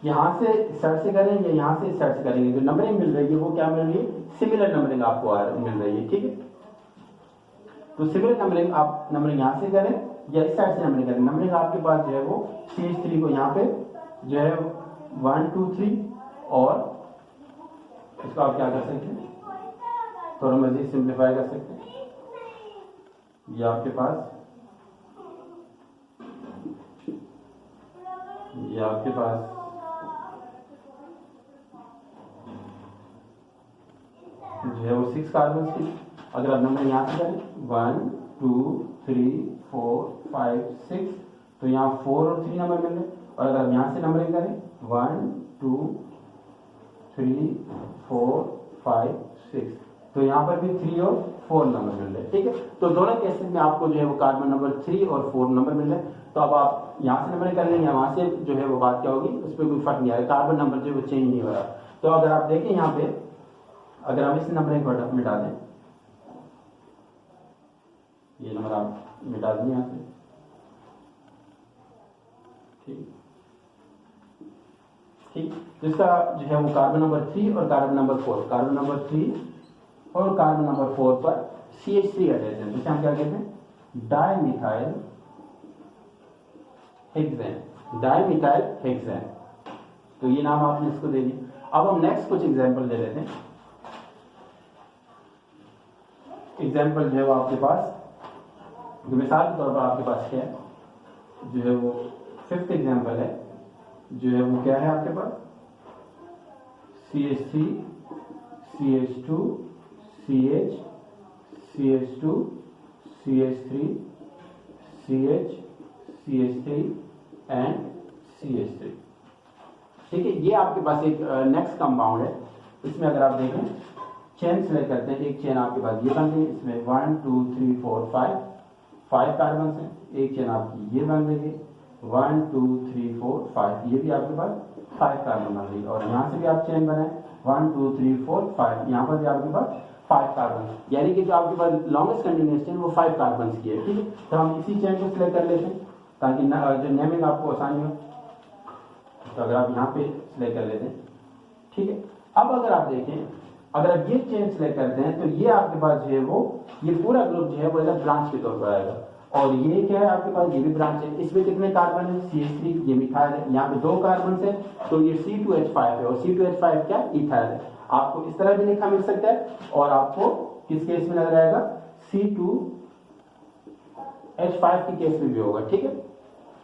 यहाँ से सर्च से करें या यहाँ से सर्च करेंगे, जो नंबरिंग मिल रही है वो क्या मिल रही है? सिमिलर नंबरिंग आपको मिल रही है, ठीक है। तो सिमिलर नंबरिंग आप नंबरिंग यहाँ से करें या इस साइड से नंबरिंग करें। नंबरिंग आपके पास जो है वो CH3 को यहाँ पे जो है 1 2 3, और इसको आप क्या कर सकते हैं? थोड़ा मजीद सिंप्लीफाई कर सकते हैं। ये आपके पास जो है वो 6 कार्बन की, अगर आप नंबर यहाँ से करें 1 2 3 4 5 6, तो यहाँ 4 और 3 नंबर मिल रहे हैं। और अगर आप यहाँ से नंबरिंग करें 1 2 3 4 5 6, तो यहाँ पर भी 3 और 4 नंबर मिल रहे हैं, ठीक है। तो दोनों केसेस में आपको जो है वो कार्बन नंबर 3 और 4 नंबर मिल रहे हैं। तो अब आप यहाँ से नंबरिंग कर लेंगे, वहां से जो है वो बात क्या होगी? उस पर कोई फर्क नहीं आएगा, कार्बन नंबर जो है वो चेंज नहीं हो रहा। तो अगर आप देखें यहाँ पे, अगर हम इस नंबरिंग को मिटा दें, ये नंबर आप मिटा दें यहाँ से, ठीक, जिसका जो है वो कार्बन नंबर 3 और कार्बन नंबर 4, कार्बन नंबर 3 और कार्बन नंबर 4 पर CH3 अटैच है, जिसे हम क्या कहते हैं? Dimethyl hexane, dimethyl hexane. तो ये नाम आपने इसको दे दिया। अब हम नेक्स्ट कुछ एग्जांपल ले लेते हैं। एग्जांपल जो है वो आपके पास, मिसाल के तौर पर आपके पास क्या है? जो है वो 5th एग्जांपल है, जो है वो क्या है आपके पास? CH3 CH2 CH CH2 CH3 CH CH3 and CH3, ठीक है। ये आपके पास एक नेक्स्ट कंपाउंड है। इसमें अगर आप देखें चेन सेलेक्ट करते हैं, एक चेन आपके पास ये बन गई, इसमें 1 2 3 4 5 कार्बन है। एक चेन आपकी ये बन गई 1 2 3 4 5, ये भी आपके पास 5 कार्बन बन गई। और यहाँ से भी आप चेन बनाए 1 2 3 4 5, यहाँ पर भी आपके पास 5 कार्बन, यानी कि जो आपके पास लॉन्गेस्ट कंटिन्यूअस चेन वो 5 कार्बन की है। ठीक है, तो हम इसी चेन को सिलेक्ट कर लेते हैं ताकि जो नेमिंग आपको आसानी हो। तो अगर आप यहाँ पे सिलेक्ट कर लेते हैं, ठीक है। अब अगर आप देखें, अगर आप ये चेन सिलेक्ट करते हैं तो ये आपके पास जो है वो ये पूरा ग्रुप जो है वो ब्रांच के तौर पर आएगा। और ये क्या है आपके पास, ये भी ब्रांच है। इसमें कितने कार्बन है, CH3, ये मिथाइल है, यहाँ पे 2 कार्बन है, तो ये C2H5 है। और C2H5 क्या, इथाइल है। आपको इस तरह भी लिखा मिल सकता है, और आपको किस केस में नजर आएगा, C2H5 की केस में भी होगा। ठीक है,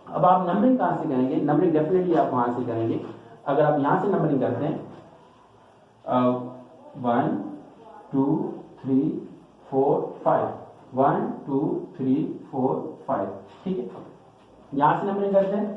अब आप नंबरिंग कहां से करेंगे, नंबरिंग डेफिनेटली आप वहां से करेंगे। अगर आप यहां से नंबरिंग करते हैं 1 2 3 4 5, 1 2 3 4 5, ठीक है। यहां से नंबरिंग करते हैं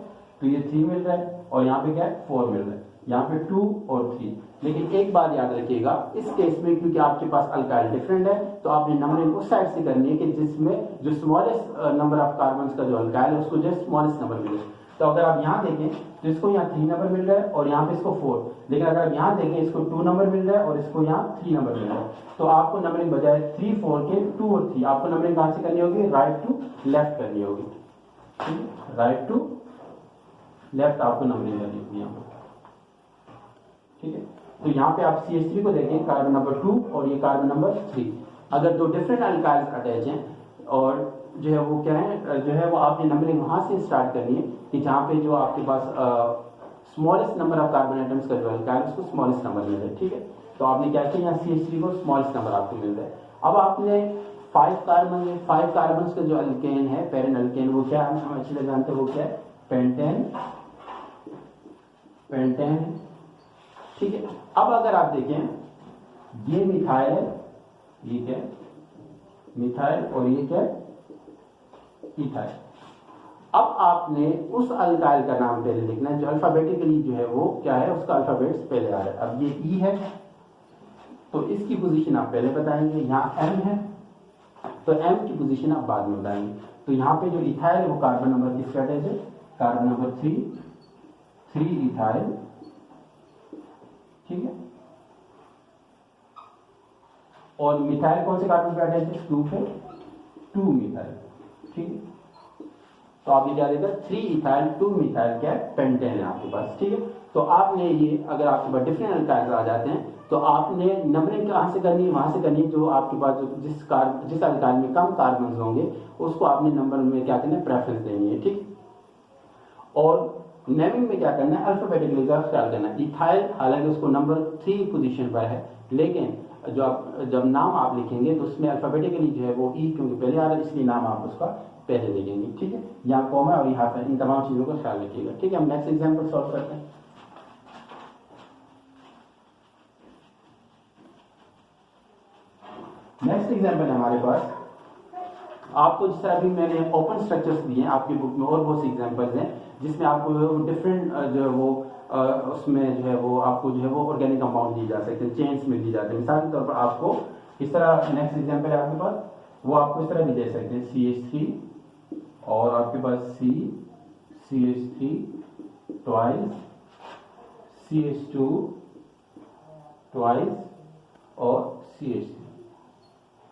तो ये 3 मिल रहा है, और यहाँ पे क्या है 4 मिल रहा है, यहाँ पे 2 और 3। लेकिन एक बात याद रखिएगा, इस केस में क्योंकि आपके पास अल्काइल डिफरेंट है, तो आपने नंबरिंग उस साइड से करनी है कि जिसमें जो स्मॉलेस्ट नंबर ऑफ कार्बन का जो अल्काइल है उसको जस्ट स्मॉलेस्ट नंबर मिले। तो अगर आप यहाँ देखें तो इसको यहाँ 3 नंबर मिल रहा है, और यहाँ पे इसको 4। लेकिन अगर आप यहाँ देखें इसको 2 नंबर मिल रहा है, और इसको यहाँ 3 नंबर मिल रहा है। तो आपको नंबरिंग बजाय 3 4 के 2 और 3, आपको नंबरिंग कहां से करनी होगी, राइट टू लेफ्ट करनी होगी। राइट टू लेफ्ट आपको नंबरिंग करनी होगी यहाँ पर। ठीक है, तो यहाँ पे आप CH3 को देखें, कार्बन नंबर 2 और ये कार्बन नंबर 3। अगर दो डिफरेंट अल्काइल्स अटैच हैं, और जो है वो क्या है, जो है वो आपने नंबरिंग वहां से स्टार्ट करनी है कि जहाँ पे जो आपके पास smallest number of carbon atoms का जो अल्काइल उसको स्मॉलेस्ट नंबर मिल रहा है। ठीक है, तो आपने क्या किया, यहाँ CH3 को स्मॉलेस्ट नंबर आपको मिल रहा है। अब आपने 5 कार्बन का जो अल्केन है, पेरेंट अल्केन, वो क्या है, हम अच्छी तरह जानते हैं वो क्या है, पेंटेन। ठीक है, अब अगर आप देखें ये मिथाइल है, ये क्या है, मिथाइल, और ये क्या है, इथाइल। अब आपने उस अल्काइल का नाम पहले लिखना है, जो अल्फाबेटिकली जो है वो क्या है, उसका अल्फाबेट्स पहले आ रहा है। अब ये E है, तो इसकी पोजीशन आप पहले बताएंगे। यहाँ M है, तो M की पोजीशन आप बाद में बताएंगे। तो यहाँ पे जो इथाइल है वो कार्बन नंबर किसका अटैच है, कार्बन नंबर 3 इथाइल। ठीक है, और मिथाइल कौन से कार्बन पे अटैच है, 2 पे 2 मिथाइल। ठीक है, तो आपने क्या देखा, 3 इथाइल 2 मिथाइल क्या है, पेंटेन है आपके पास। ठीक है, तो आपने ये, अगर आपके पास डिफरेंट अल्काइल्स आ जाते हैं तो आपने नंबरिंग कहां से करनी है, वहां से करनी है जो आपके पास जिस अल्काइल में कम कार्बन होंगे उसको आपने नंबर में क्या करना है, प्रेफरेंस देनी है। ठीक, और नेमिंग में क्या करना है, अल्फाबेटिकली का ख्याल करना है। इथाइल हालांकि उसको नंबर 3 पोजीशन पर है, लेकिन जब नाम आप लिखेंगे तो उसमें अल्फाबेटिकली जो है वो E क्योंकि पहले आ रहा है, इसलिए नाम आप उसका पहले लिखेंगे। ठीक है, यहाँ कॉमा और यहाँ पर इन तमाम चीजों का ख्याल रखिएगा। ठीक है, हम नेक्स्ट एग्जाम्पल सॉल्व करते हैं। नेक्स्ट एग्जाम्पल है हमारे पास, आपको जिस तरह भी मैंने ओपन स्ट्रक्चर्स दिए हैं आपकी बुक में, और बहुत सी एग्जाम्पल्स हैं जिसमें आपको डिफरेंट जो है वो उसमें जो है वो आपको जो है वो ऑर्गेनिक कंपाउंड दी जा सकते हैं, चेन्स में दी जाते हैं। मिसाल के तौर पर आपको इस तरह, नेक्स्ट एग्जाम्पल है आपके पास, वो आपको इस तरह भी दे सकते हैं, CH3 और आपके पास CH3 ट्वाइस, CH2 ट्वाइस और CH3।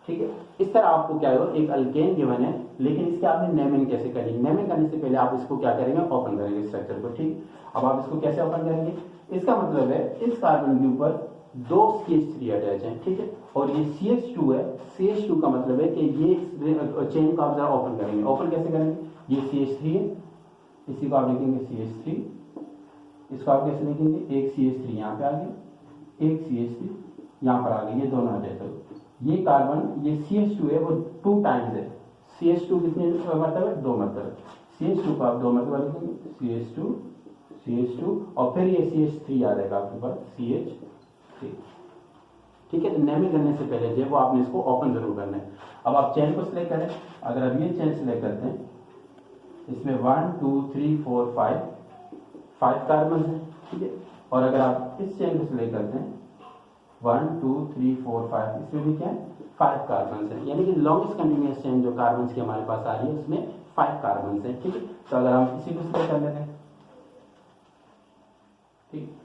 ठीक है, इस तरह आपको क्या है, एक अल्केन गिवन है, लेकिन इसके आपने नेमिंग कैसे करेंगे, नेमिंग करने से पहले आप इसको क्या करेंगे, ओपन करेंगे स्ट्रक्चर को। ठीक, अब आप इसको कैसे ओपन करेंगे, इसका मतलब है इस कार्बन के ऊपर 2 CH3 अटैच हैं। ठीक है, और ये CH2 है, CH2 का मतलब है कि ये चेन को आप जरा ओपन करेंगे। ओपन कैसे करेंगे, ये CH3 है, इसी को आप लिखेंगे CH3, इसको आप कैसे लिखेंगे, एक CH3 यहाँ पे आ गया, एक CH3 यहाँ पर आ गया, ये दोनों अटैच हो। ये कार्बन, ये CH2 है वो 2 टाइम्स है, CH2 कितने मतलब है, 2 मतलब। CH2 को आप 2 मतलब लिखेंगे, CH2 और फिर ये CH3 आ जाएगा आपके पास, CH3। ठीक है, तो नेमिंग करने से पहले जो है वो आपने इसको ओपन जरूर करना है। अब आप चेन को सिलेक्ट करें, अगर आप ये चेन सिलेक्ट करते हैं, इसमें 1 2 3 4 5 कार्बन है। ठीक है, और अगर आप इस चेन को सिलेक्ट करते हैं 1 2 3 4 5, इसमें भी क्या है 5 कार्बन है, यानी कि लॉन्गेस्ट कंटिन्यूअस चेन जो कार्बन की हमारे पास आ रही है उसमें 5 कार्बन है। ठीक है, तो अगर हम इसी को स्प्रे कर लेते हैं, ठीक,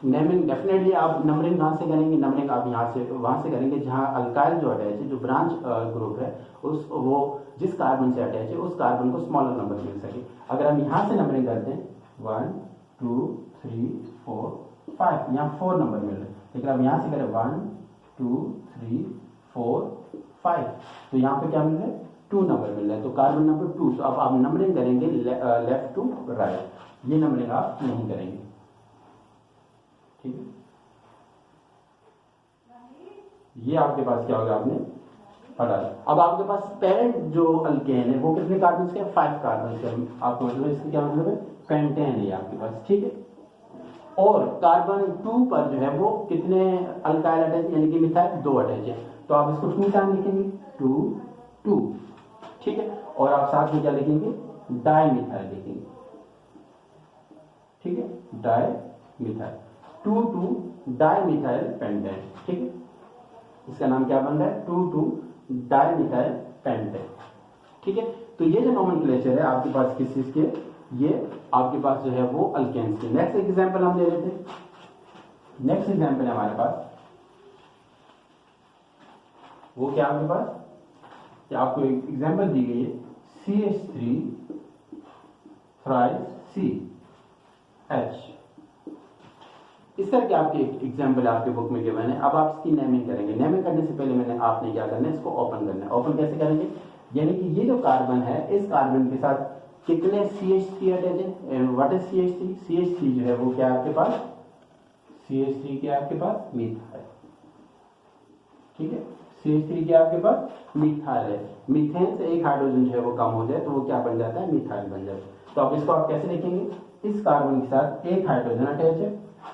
नेमिंग डेफिनेटली आप नंबरिंग कहाँ से करेंगे, नंबरिंग आप यहाँ से वहाँ से करेंगे जहाँ अल्काइल जो अटैच है, जो ब्रांच ग्रुप है उस वो जिस कार्बन से अटैच है उस कार्बन को स्मॉलर नंबर मिल सके। अगर हम यहाँ से नंबरिंग करते हैं 1 2 3 4 5, यहाँ 4 नंबर मिल रहे हैं, लेकिन अब यहाँ से करें 1 2 3 4 5, तो यहाँ पे क्या मिल रहा है 2 नंबर मिल रहा है, तो कार्बन नंबर 2। तो अब आप नंबरिंग करेंगे लेफ्ट टू राइट, ये नंबरिंग आप नहीं करेंगे। ठीक है, ये आपके पास क्या होगा, आपने पढ़ा। अब आपके पास पेरेंट जो अल्केन है वो कितने कार्बन के, 5 कार्बन के, आपको मतलब इसका क्या मतलब है, पेंटेन है आपके पास। ठीक है, और कार्बन 2 पर जो है वो कितने अल्काइल अटैच, यानी कि मिथाइल 2 अटैच है, तो आप इसको 2 टाइम लिखेंगे 2 2। ठीक है, और आप साथ में क्या लिखेंगे, डाई मिथाइल लिखेंगे। ठीक है, di methyl 2 2 di methyl pentane. ठीक है, इसका नाम क्या बन रहा है, 2 2 डाई मिथाइल पेंटेन। ठीक है, तो ये जो नोमेनक्लेचर है आपके पास किस चीज के, ये आपके पास जो है वो अल्केन्स के। नेक्स्ट एग्जांपल हम ले लेते हैं, नेक्स्ट एग्जांपल है हमारे पास, वो क्या आपके पास, कि आपको एक एग्जांपल दी गई है CH3 CH। इस तरह के आपके एग्जाम्पल आपके बुक में गिवन है। अब आप इसकी नेमिंग करेंगे, नेमिंग करने से पहले मैंने आपने क्या करना है, इसको ओपन करना है। ओपन कैसे करेंगे, यानी कि ये जो कार्बन है इस कार्बन के साथ कितने CH3 अटैच है, व्हाट इज CH3, CH3 जो है वो क्या है आपके पास, CH3 क्या है आपके पास, मिथाइल। ठीक है, CH3 क्या आपके पास, मिथाइल है। मीथेन से एक हाइड्रोजन जो है वो कम हो जाए तो वो क्या बन जाता है, मिथाइल बन जाता है। तो अब इसको आप कैसे लिखेंगे, इस कार्बन के साथ एक हाइड्रोजन अटैच है।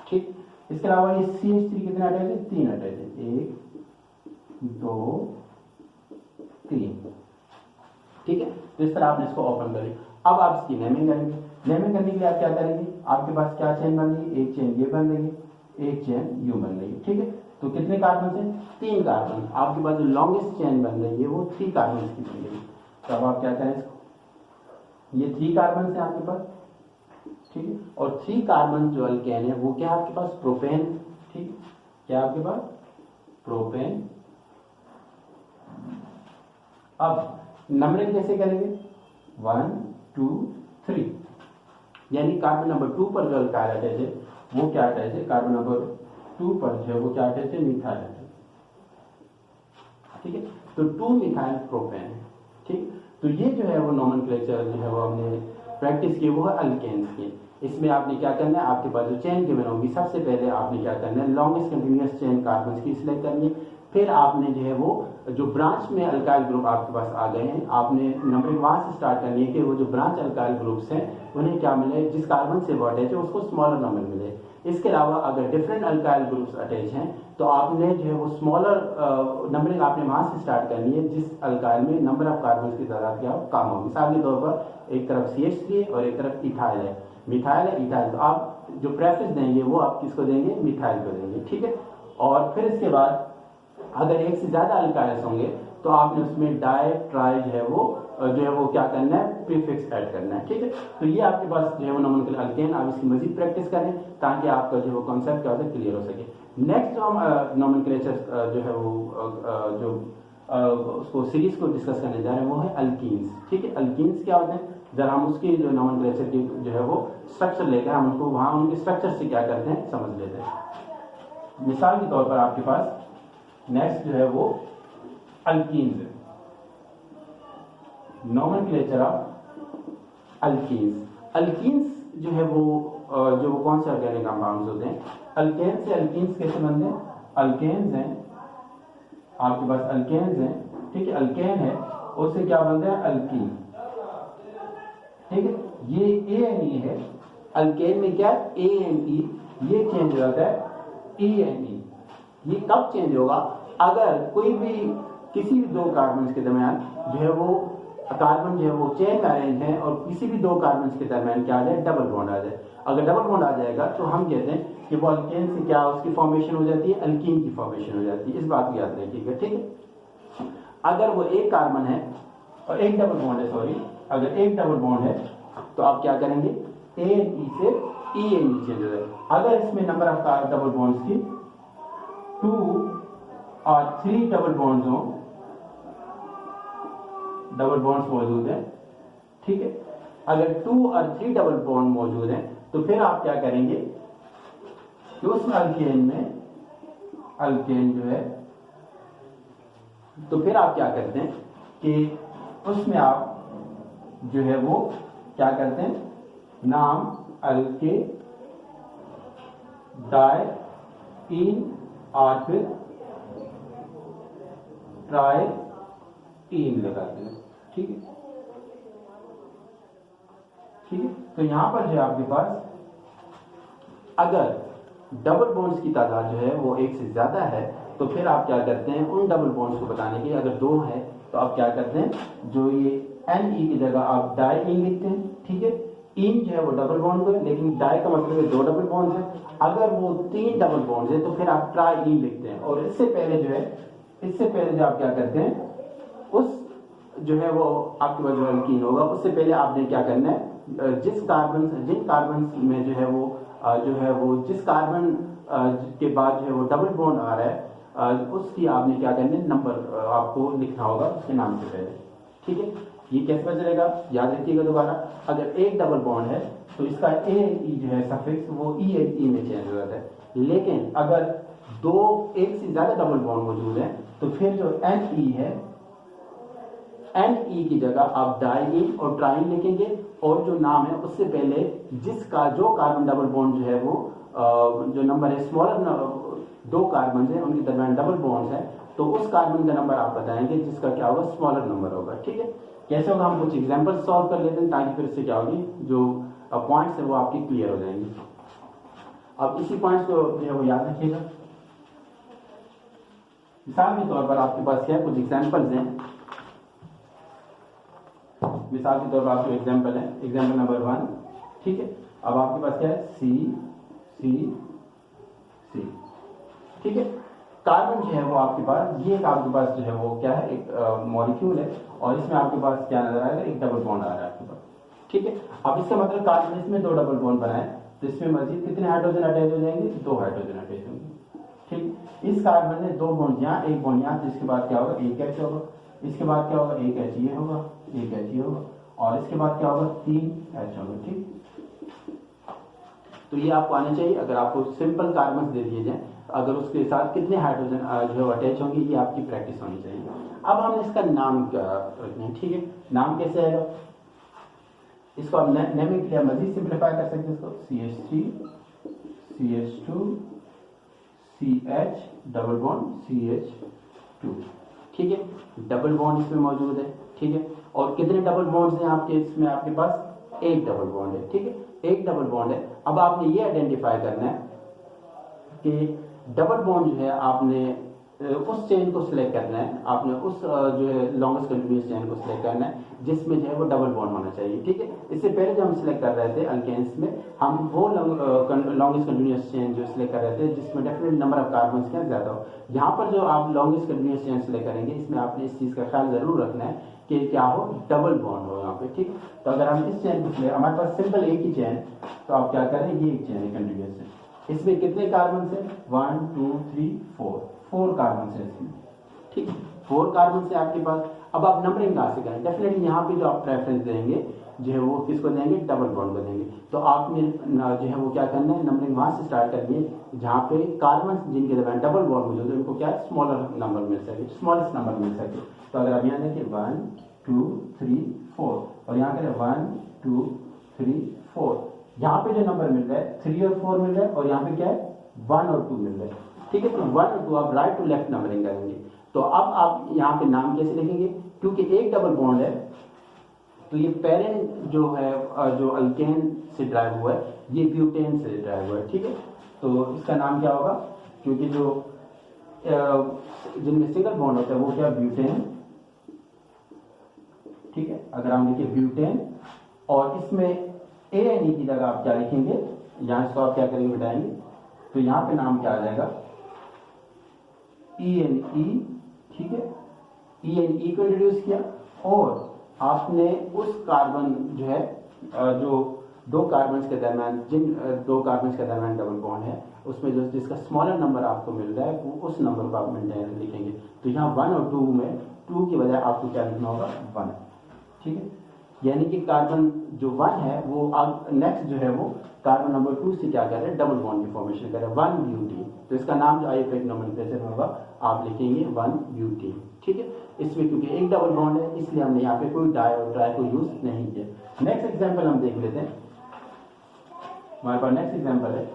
ठीक, इसके अलावा ये CH3 कितने अटैच है, 3 अटैच है, 1 2 3। ठीक है, तो इस तरह आपने इसको ओपन कर लिया। अब आप इसकी नेमिंग करेंगे, नेमिंग करने के लिए आप क्या करेंगे, आपके पास क्या चेन बन रही है, एक चेन ये बन रही है, एक चेन यू बन रही है। ठीक है, तो कितने कार्बन है, 3 कार्बन। आपके पास जो लॉन्गेस्ट चेन बन रही है वो 3 कार्बन की बन रही है। तो अब आप क्या करें इसको, ये 3 कार्बन है आपके पास। ठीक है, और 3 कार्बन जो अल्केन है वो क्या आपके पास, प्रोपेन। ठीक, क्या आपके पास, प्रोपेन। अब नंबरिंग कैसे करेंगे, 1 2 3, यानी कार्बन नंबर 2 पर जो अल्काइल अटैच है वो क्या अटैच है, कार्बन नंबर 2 पर जो है वो क्या अटैच है, मिथाइल अटैच। ठीक है, तो 2 मिथाइल प्रोपेन है। ठीक, तो ये जो है वो नोमेनक्लेचर जो है वो हमने प्रैक्टिस की, वो है अल्केन्स की। इसमें आपने क्या करना है, आपके पास जो चेन गिवन होगी सबसे पहले आपने क्या करना है, लॉन्गेस्ट कंटिन्यूअस चेन कार्बन की सिलेक्ट करनी है। फिर आपने जो है वो जो ब्रांच में अल्काइल ग्रुप आपके पास आ गए हैं, आपने नंबरिंग वहां से स्टार्ट करनी है कि वो जो ब्रांच अल्काइल ग्रुप्स हैं उन्हें क्या मिले, जिस कार्बन से वो अटैच है उसको स्मॉलर नंबर मिले। इसके अलावा अगर डिफरेंट अल्काइल ग्रुप्स अटैच हैं तो आपने जो है वो स्मॉलर नंबरिंग आपने वहां से स्टार्ट करनी है जिस अल्काइल में नंबर ऑफ कार्बन की तादाद क्या कम हो। मिसाल के तौर पर एक तरफ CH3 है और एक तरफ इथाइल है, मिथाइल है इथाइल, तो आप जो प्रेफरेंस देंगे वो आप किसको देंगे, मिथाइल को देंगे। ठीक है, और फिर इसके बाद अगर एक से ज्यादा अल्काइल्स होंगे तो आपने उसमें डाई ट्राई जो है वो क्या करना है, प्रीफिक्स ऐड करना है। ठीक है, तो ये आपके पास जो है वो नोमेनक्लेचर अल्केन, आप इसकी मजीद प्रैक्टिस करें ताकि आपका जो है वो कॉन्सेप्ट क्या होता है क्लियर हो सके। नेक्स्ट जो हम नोमेनक्लेचर जो है वो जो उसको सीरीज को डिस्कस करने जा रहे हैं वो है अल्कीन्स। ठीक है, अल्कीन्स क्या होते हैं, जरा हम उसकी जो नोमेनक्लेचर की जो है वो स्ट्रक्चर लेकर हम उनको वहां उनके स्ट्रक्चर से क्या करते हैं समझ लेते हैं। मिसाल के तौर पर आपके पास नेक्स्ट जो है वो अल्कीन्स है, नोमेनक्लेचर ऑफ अल्कीन्स। अल्कीन्स जो है वो कौन से ऑर्गेनिक कंपाउंड्स होते हैं, अल्केन से अल्कीन्स कैसे बनते हैं, अल्केन्स हैं आपके पास, अल्केन्स हैं। ठीक है, अल्केन है उससे क्या बनता है, अल्कीन। ठीक है, ये ANE है, अल्केन में क्या ANE, ये चेंज हो जाता है ANE। ये कब चेंज होगा, अगर कोई भी किसी भी 2 कार्बन के दरमियान जो है वो कार्बन जो है वो चेन में अरेंज है और किसी भी दो कार्बन के दरमियान क्या आ जाए, डबल बॉन्ड आ जाए। अगर डबल बॉन्ड आ जाएगा तो हम कहते हैं कि वो अल्केन से क्या उसकी फॉर्मेशन हो जाती है, अल्कीन की फॉर्मेशन हो जाती है। इस बात को याद रखिएगा, ठीक है। अगर वो एक कार्बन है और एक डबल बॉन्ड है, सॉरी, अगर एक डबल बॉन्ड है तो आप क्या करेंगे, ANE से ENE चेंज हो जाए। अगर इसमें नंबर ऑफ डबल बॉन्ड्स की 2 और 3 डबल बॉन्ड्स हो, डबल बॉन्ड्स मौजूद हैं, ठीक है, अगर 2 और 3 डबल बॉन्ड मौजूद हैं तो फिर आप क्या करेंगे कि उसमें अल्केन जो है, तो फिर आप क्या करते हैं कि उसमें आप जो है वो क्या करते हैं, नाम अल्के डाई इन और फिर ट्राई इन लगाते हैं, ठीक है, ठीक है। तो यहां पर जो है आपके पास अगर डबल बॉन्ड्स की तादाद जो है वो एक से ज्यादा है तो फिर आप क्या करते हैं, उन डबल बॉन्ड्स को बताने के लिए, अगर 2 है तो आप क्या करते हैं, जो ये NE की जगह आप डाई इन लिखते हैं, ठीक है। इन जो है वो डबल बॉन्ड है, लेकिन डाई का मतलब है 2 डबल बॉन्ड है। अगर वो 3 डबल बॉन्ड है तो फिर आप ट्राई इन लिखते हैं। और इससे पहले जो आप क्या करते हैं, उस जो है वो आपके पास जो अल्कीन होगा उससे पहले आपने क्या करना है, जिन कार्बन में जो है वो जिस कार्बन के बाद जो है वो डबल बॉन्ड आ रहा है उसकी आपने क्या करना है, नंबर आपको लिखना होगा उसके नाम से पहले, ठीक है। ये कैसे पता चलेगा, याद रखिएगा दोबारा, अगर एक डबल बॉन्ड है तो इसका ANE जो है सफिक्स वो ENE में चेंज हो जाता है। लेकिन अगर एक से ज्यादा डबल बॉन्ड मौजूद है तो फिर जो NE है, NE की जगह आप डाई और ट्राइन लिखेंगे और जो नाम है उससे पहले जो कार्बन डबल बॉन्ड जो है वो जो नंबर है, स्मॉलर 2 कार्बन है उनके दरमियान डबल बॉन्ड्स है, तो उस कार्बन का नंबर आप बताएंगे जिसका क्या होगा, स्मॉलर नंबर होगा, ठीक है। कैसे होगा, हम कुछ एग्जांपल सॉल्व कर लेते हैं ताकि फिर इससे क्या होगी, जो पॉइंट्स है वो आपकी क्लियर हो जाएंगे। अब इसी पॉइंट्स को जो है वो याद रखिएगा। मिसाल के तौर पर आपके पास क्या है, कुछ एग्जांपल्स हैं। मिसाल के तौर पर आपको एग्जांपल है, एग्जांपल नंबर 1, ठीक है। अब आपके पास क्या है, C, ठीक है। कार्बन जो है वो आपके पास, ये आपके पास जो है वो क्या है, एक मॉलिक्यूल है और इसमें आपके पास क्या नजर आएगा, एक डबल बॉन्ड आ रहा है आपके पास, ठीक है। अब इसका मतलब कार्बन इसमें 2 डबल बॉन्ड बनाए तो इसमें मजीद कितने हाइड्रोजन अटैच हो जाएंगे, 2 हाइड्रोजन अटैच होंगे, ठीक। इस कार्बन में 2 बॉन्ड यहाँ, एक बॉन्ड यहाँ, तो इसके बाद क्या होगा, एक H होगा, इसके बाद क्या होगा, एक H ये होगा, एक H ये होगा और इसके बाद क्या होगा, 3 H होगा, ठीक। तो ये आपको आना चाहिए। अगर आपको सिंपल कार्बन दे दिए जाए अगर उसके साथ कितने हाइड्रोजन जो अटैच होंगे, ये आपकी प्रैक्टिस होनी चाहिए। अब हम इसका नाम रखना है, ठीक है। नाम कैसे आएगा, इसको आप नेमिंग के लिए मजीद सिंप्लीफाई कर सकते हैं, इसको CH3 CH2 CH double bond CH2, ठीक है। डबल बॉन्ड इसमें मौजूद है, ठीक है। और कितने डबल बॉन्ड्स हैं आपके इसमें, आपके पास एक डबल बॉन्ड है, ठीक है, एक डबल बॉन्ड है। अब आपने ये आइडेंटिफाई करना है कि डबल बॉन्ड जो है आपने उस चेन को सिलेक्ट करना है, आपने उस जो है लॉन्गेस्ट कंटिन्यूअस चेन को सिलेक्ट करना है जिसमें जो है वो डबल बॉन्ड होना चाहिए, ठीक है। इससे पहले जो हम सिलेक्ट कर रहे थे अल्केन्स में, हम वो लॉन्गेस्ट कंटिन्यूअस चेन जो सिलेक्ट कर रहे थे जिसमें डेफिनेट नंबर ऑफ कार्बन क्या ज्यादा हो। यहाँ पर जो आप लॉन्गेस्ट कंटिन्यूअस चेन सिलेक्ट करेंगे इसमें आपने इस चीज का ख्याल जरूर रखना है कि क्या हो, डबल बॉन्ड हो यहाँ पे, ठीक। तो अगर हम इस चेन को सिलेक्ट, हमारे पास सिंपल एक ही चेन, तो आप क्या करें, ये एक चेन है कंटिन्यूअस है, इसमें कितने कार्बन है, 1 2 3 4 कार्बन है इसमें, ठीक है, 4 कार्बन से आपके पास। अब आप नंबरिंग कहाँ से करें, डेफिनेटली यहाँ पे जो आप प्रेफरेंस देंगे जो है वो किसको देंगे, डबल बॉन्ड को देंगे। तो आपने जो है वो क्या करना है, नंबरिंग वहां से स्टार्ट करनी है जहाँ पे कार्बन जिनके दरमियान डबल बॉन्ड मौजूद है उनको क्या है, स्मॉलर नंबर मिल सके, स्मॉलेस्ट नंबर मिल सके। तो अगर आप यहाँ देखिए 1 2 3 4 और यहाँ करें 1 2 3 4, यहाँ पे जो नंबर मिल रहा है 3 और 4 मिल रहा है और यहाँ पे क्या है 1 और 2 मिल रहा है, ठीक है। तो 1 और 2 आप राइट टू लेफ्ट नंबरिंग करेंगे। तो अब आप यहाँ पे नाम कैसे लिखेंगे, क्योंकि एक डबल बॉन्ड है तो ये पेरेंट जो है जो अल्केन से ड्राइव हुआ है ये ब्यूटेन से ड्राइव हुआ है, ठीक है। तो इसका नाम क्या होगा, क्योंकि जो जिनमें सिंगल बॉन्ड होता है वो क्या, ब्यूटेन ठीक है। अगर हम लिखे ब्यूटेन और इसमें ANE की जगह आप क्या लिखेंगे, यहाँ इसको आप क्या करेंगे बिठाएंगे, तो यहाँ पे नाम क्या आ जाएगा ENE, ठीक है। ENE को इंट्रोड्यूस किया और आपने उस कार्बन जो है जो दो कार्बन के दरम्यान जिन दो कार्बन के दरम्यान डबल बॉन्ड है उसमें जो जिसका स्मॉलर नंबर आपको मिल रहा है वो उस नंबर को आप मेंटेन लिखेंगे। तो यहाँ 1 और 2 में 2 की बजाय आपको क्या लिखना होगा 1, ठीक है। यानी कि कार्बन जो 1 है वो अब नेक्स्ट जो है वो कार्बन नंबर 2 से क्या कर रहे हैं, डबल बॉन्ड की फॉर्मेशन कर रहे हैं 1 ब्यूटीन। तो इसका नाम जो आयुर्वेदिक नोमेनक्लेचर में होगा आप लिखेंगे 1 ब्यूटीन, ठीक है। इसमें क्योंकि एक डबल बॉन्ड है इसलिए हमने यहाँ पे कोई डाई और ट्राई को यूज नहीं किया। नेक्स्ट एग्जाम्पल हम देख लेते हैं। हमारे पास नेक्स्ट एग्जाम्पल है,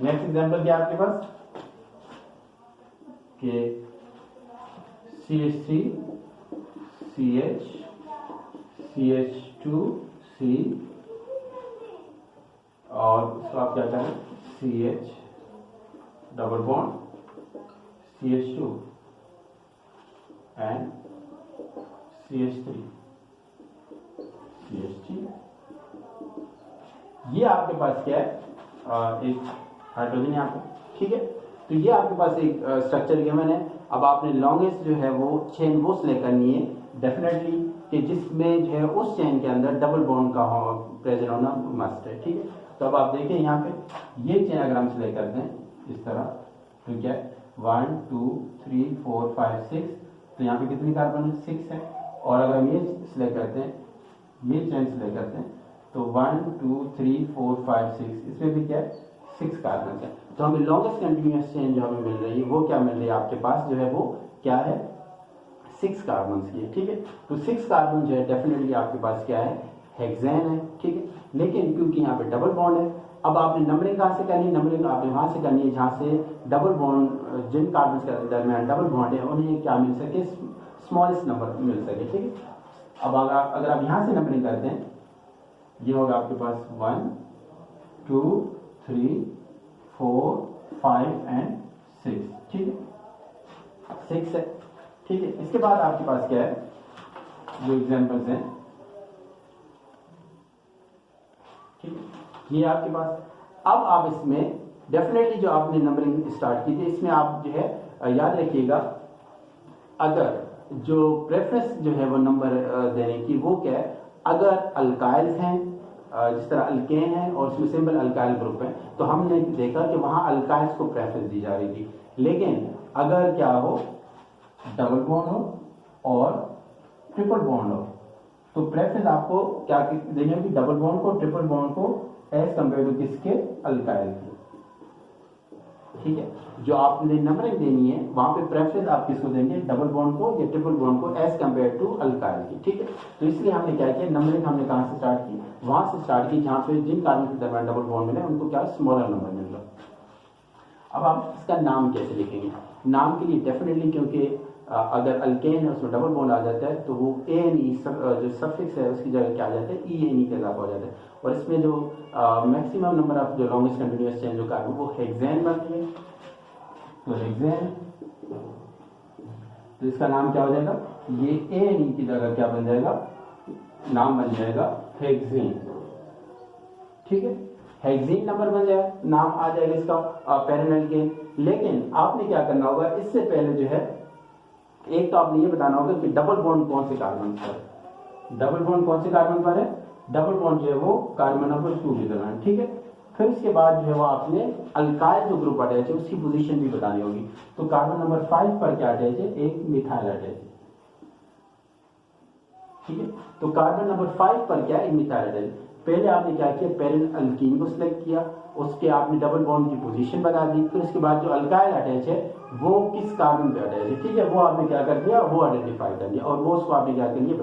नेक्स्ट एग्जाम्पल क्या है आपके पास कि CH3 CH CH2C और उसको आप क्या करें CH double bond CH2 and CH3 CH3। ये आपके पास क्या है एक हाइड्रोजन यहाँ पे, ठीक है। तो ये आपके पास एक स्ट्रक्चर गिवन है। अब आपने लॉन्गेस्ट जो है वो चेन वो सिलेक्ट करनी है डेफिनेटली कि जिसमें जो है उस चेन के अंदर डबल बॉन्ड का प्रेजेंट होना मस्ट है, ठीक है। तो अब आप देखें यहाँ पे ये चेन अगर हम सिलेक्ट करते हैं इस तरह तो क्या है 1 2 3 4 5 6, तो यहाँ पे कितनी कार्बन है 6 है। और अगर हम ये सिलेक्ट करते हैं ये चेन सिलेक्ट करते हैं तो 1 2 3 4 5 6 इसमें भी क्या है 6 कार्बन है। तो हमें लॉन्गेस्ट कंटिन्यूअस चेन जो हमें मिल रही है वो क्या मिल रही है आपके पास जो है वो क्या है 6 कार्बन की है, ठीक है। तो 6 कार्बन जो है डेफिनेटली आपके पास क्या है हेक्सेन है, ठीक है। लेकिन क्योंकि यहाँ पे डबल बॉन्ड है अब आपने नंबरिंग कहाँ से करनी है, नंबरिंग आपने वहां से करनी है जहां से डबल बॉन्ड जिन कार्बन के दरमियान डबल बॉन्ड है उन्हें क्या मिल सके स्मॉलेस्ट नंबर मिल सके, ठीक है। अब अगर आप यहाँ से नंबरिंग करते हैं ये होगा आपके पास 1 2 3 4 5 एंड 6, ठीक है 6 है, ठीक है। इसके बाद आपके पास क्या है जो एग्जांपल्स हैं, ठीक है ये आपके पास। अब आप इसमें डेफिनेटली जो आपने नंबरिंग स्टार्ट की थी इसमें आप जो है याद रखिएगा अगर जो प्रेफरेंस जो है वो नंबर देने की वो क्या है अगर अल्काइल्स हैं जिस तरह अल्केन है और उसमें सिंपल अल्काइल ग्रुप है तो हमने देखा कि वहां अल्काइल्स को प्रेफरेंस दी जा रही थी। लेकिन अगर क्या हो डबल बॉन्ड हो और ट्रिपल बॉन्ड हो तो प्रेफरेंस आपको क्या देंगे कि डबल बॉन्ड को ट्रिपल बॉन्ड को एज कंपेयर टू किसके अल्काइल की, ठीक है। जो आपने नंबरिंग देनी है वहां पे प्रेफरेंस आप किसको देंगे डबल बॉन्ड को या ट्रिपल बॉन्ड को एज कंपेयर टू अल्काइल की, ठीक है। तो इसलिए हमने क्या किया नंबरिंग हमने कहां से स्टार्ट की वहां से स्टार्ट की जहां पे जिन कार्बन के दरमियान डबल बॉन्ड मिले उनको क्या स्मॉलर नंबर मिल रहा। अब आप इसका नाम कैसे लिखेंगे, नाम के लिए डेफिनेटली क्योंकि अगर अल्केन है उसमें डबल बॉन्ड आ जाता है तो वो ANE जो सफिक्स है उसकी जगह क्या आ जाता है ENE का इजाफा हो जाता है। और इसमें जो मैक्सिमम नंबर ऑफ जो लॉन्गेस्ट कंटिन्यूअस चेन जो कार्बन वो हेक्सेन बनती है तो हेक्सेन, तो इसका नाम क्या हो जाएगा ये ANE की जगह क्या बन जाएगा नाम बन जाएगा हेक्सेन, ठीक है। हेक्सेन नंबर बन जाएगा नाम आ जाएगा इसका पैरेलल के। लेकिन आपने क्या करना होगा इससे पहले जो है एक तो आपने ये बताना होगा कि डबल बॉन्ड कौन से कार्बन पर है, डबल बॉन्ड कौन से कार्बन पर है, डबल बॉन्ड जो है वो कार्बन नंबर 2 के दरमियान, ठीक है। फिर उसके बाद जो है वो आपने अल्काइल जो ग्रुप अटैच है उसकी पोजीशन भी बतानी होगी। तो कार्बन नंबर 5 पर क्या अटैच है एक मिथाइल अटैच है, ठीक है। तो कार्बन नंबर 5 पर क्या है मिथाइल अटैच। पहले आपने क्या किया पेरिल अल्कीन को सिलेक्ट किया उसके आपने डबल बॉन्ड की पोजीशन बता दी। फिर उसके बाद जो अल्काइल अटैच है वो किस कार्बन पे अटैच है, ठीक है, वो आपने क्या कर दिया वो आइडेंटिफाई कर दिया और वो उसको आपने क्या कर दिया